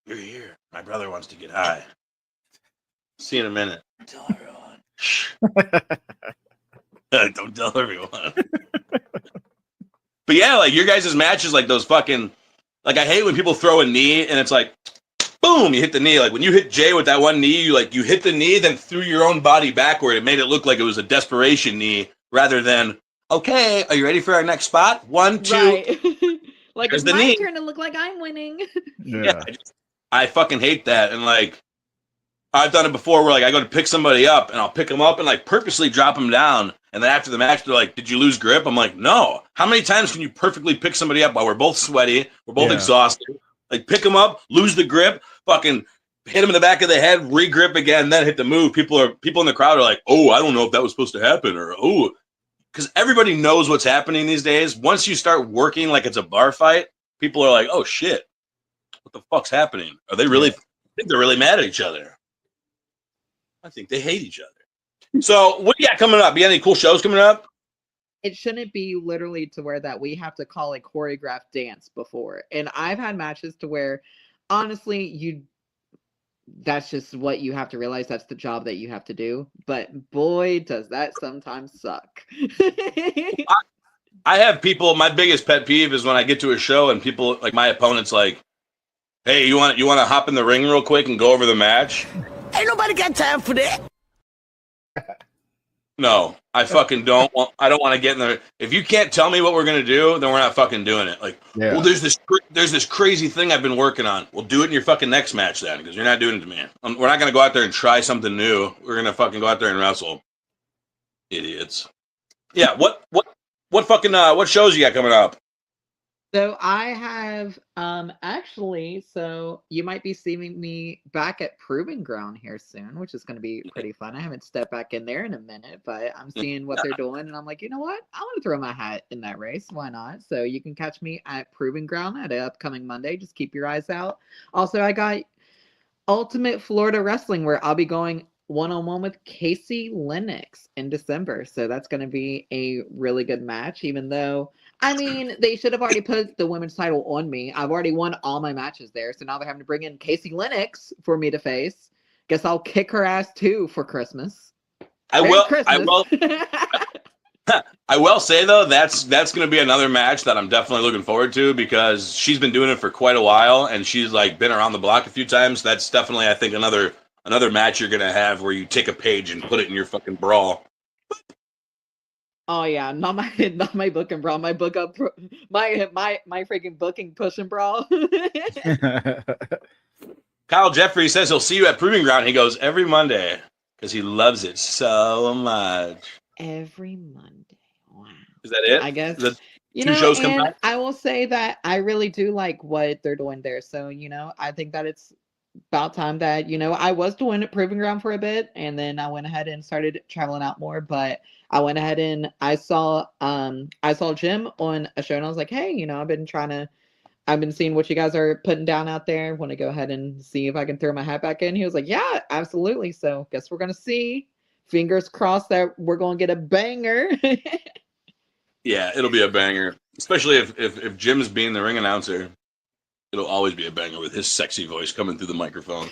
[SPEAKER 1] You're here. My brother wants to get high. See you in a minute. Tell everyone. Shh. Don't tell everyone. But yeah, like your guys' matches, like those fucking, like I hate when people throw a knee and it's like, boom, you hit the knee. Like when you hit Jay with that one knee, you hit the knee, then threw your own body backward. It made it look like it was a desperation knee rather than, okay, are you ready for our next spot? 1, 2.
[SPEAKER 3] Right. Like
[SPEAKER 1] There's
[SPEAKER 3] it's
[SPEAKER 1] the
[SPEAKER 3] my
[SPEAKER 1] knee.
[SPEAKER 3] turn to look like I'm winning.
[SPEAKER 1] Yeah. I fucking hate that. And like, I've done it before where like I go to pick somebody up and I'll pick them up and like purposely drop them down. And then after the match, they're like, did you lose grip? I'm like, no. How many times can you perfectly pick somebody up while we're both sweaty? We're both exhausted. Like pick them up, lose the grip, fucking hit them in the back of the head, re-grip again, then hit the move. People in the crowd are like, oh, I don't know if that was supposed to happen, or oh, because everybody knows what's happening these days. Once you start working like it's a bar fight, people are like, oh shit, what the fuck's happening? Are they really? I think they're really mad at each other. I think they hate each other. So what do you got coming up? You got any cool shows coming up?
[SPEAKER 3] It shouldn't be literally to where that we have to call a choreographed dance before. And I've had matches to where, honestly, that's just what you have to realize. That's the job that you have to do. But boy, does that sometimes suck.
[SPEAKER 1] I have people, my biggest pet peeve is when I get to a show and people, like my opponent's like, hey, you want to hop in the ring real quick and go over the match?
[SPEAKER 7] Ain't nobody got time for that.
[SPEAKER 1] No, I fucking don't want. I don't want to get in there. If you can't tell me what we're gonna do, then we're not fucking doing it. Like, well, there's this crazy thing I've been working on. Well, do it in your fucking next match then, because you're not doing it to me. We're not gonna go out there and try something new. We're gonna fucking go out there and wrestle. Idiots. Yeah. What fucking what shows you got coming up?
[SPEAKER 3] So I have actually, so you might be seeing me back at Proving Ground here soon, which is going to be pretty fun. I haven't stepped back in there in a minute, but I'm seeing what they're doing, and I'm like, you know what? I want to throw my hat in that race. Why not? So you can catch me at Proving Ground at an upcoming Monday. Just keep your eyes out. Also, I got Ultimate Florida Wrestling, where I'll be going one-on-one with Casey Lennox in December. So that's going to be a really good match, even though, I mean, they should have already put the women's title on me. I've already won all my matches there. So now they're having to bring in Casey Lennox for me to face. Guess I'll kick her ass too for Christmas.
[SPEAKER 1] I will say though, that's going to be another match that I'm definitely looking forward to because she's been doing it for quite a while and she's like been around the block a few times. That's definitely, I think, another match you're going to have where you take a page and put it in your fucking brawl.
[SPEAKER 3] Oh yeah, not my booking brawl, my book up, my freaking booking push and brawl.
[SPEAKER 1] Kyle Jeffrey says he'll see you at Proving Ground. He goes every Monday because he loves it so much.
[SPEAKER 3] Every Monday, wow.
[SPEAKER 1] Is that it?
[SPEAKER 3] I guess
[SPEAKER 1] two shows come back?
[SPEAKER 3] I will say that I really do like what they're doing there. So I think that it's about time that I was doing it Proving Ground for a bit, and then I went ahead and started traveling out more, but I went ahead and I saw Jim on a show and I was like, hey, I've been seeing what you guys are putting down out there. Want to go ahead and see if I can throw my hat back in. He was like, yeah, absolutely. So guess we're gonna see. Fingers crossed that we're gonna get a banger.
[SPEAKER 1] Yeah, it'll be a banger. Especially if Jim's being the ring announcer. It'll always be a banger with his sexy voice coming through the microphone.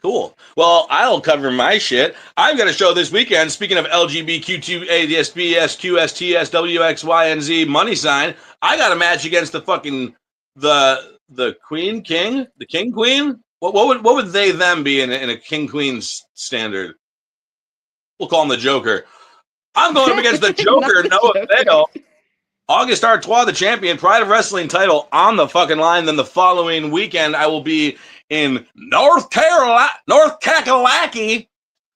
[SPEAKER 1] Cool. Well, I'll cover my shit. I've got a show this weekend. Speaking of LGBTQADSBSQSTSWXYNZ money sign, I got a match against the fucking the Queen King, the King Queen. What would they them be in a King Queen's standard? We'll call him the Joker. I'm going up against the Joker, Noah Vale. August Artois, the champion, Pride of Wrestling title on the fucking line. Then the following weekend, I will be in North Kakalaki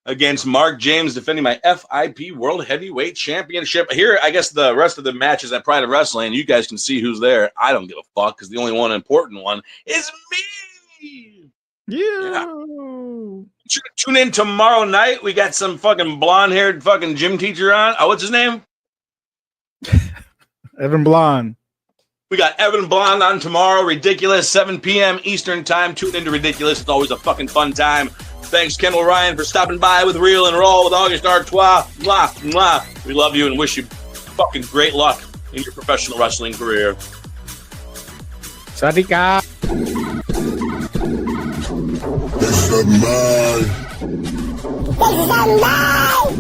[SPEAKER 1] against Mark James, defending my FIP World Heavyweight Championship. Here, I guess the rest of the matches at Pride of Wrestling, you guys can see who's there. I don't give a fuck because the only one important one is me.
[SPEAKER 2] Yeah.
[SPEAKER 1] Tune in tomorrow night. We got some fucking blonde-haired fucking gym teacher on. Oh, what's his name?
[SPEAKER 2] Evan Blonde.
[SPEAKER 1] We got Evan Blonde on tomorrow. Ridiculous, 7 p.m. Eastern time. Tune into Ridiculous. It's always a fucking fun time. Thanks, Kendall Ryan, for stopping by with Real and Roll with August Artois. Mwah, mwah. We love you and wish you fucking great luck in your professional wrestling career.
[SPEAKER 2] Sadika.
[SPEAKER 7] Get the fuck out.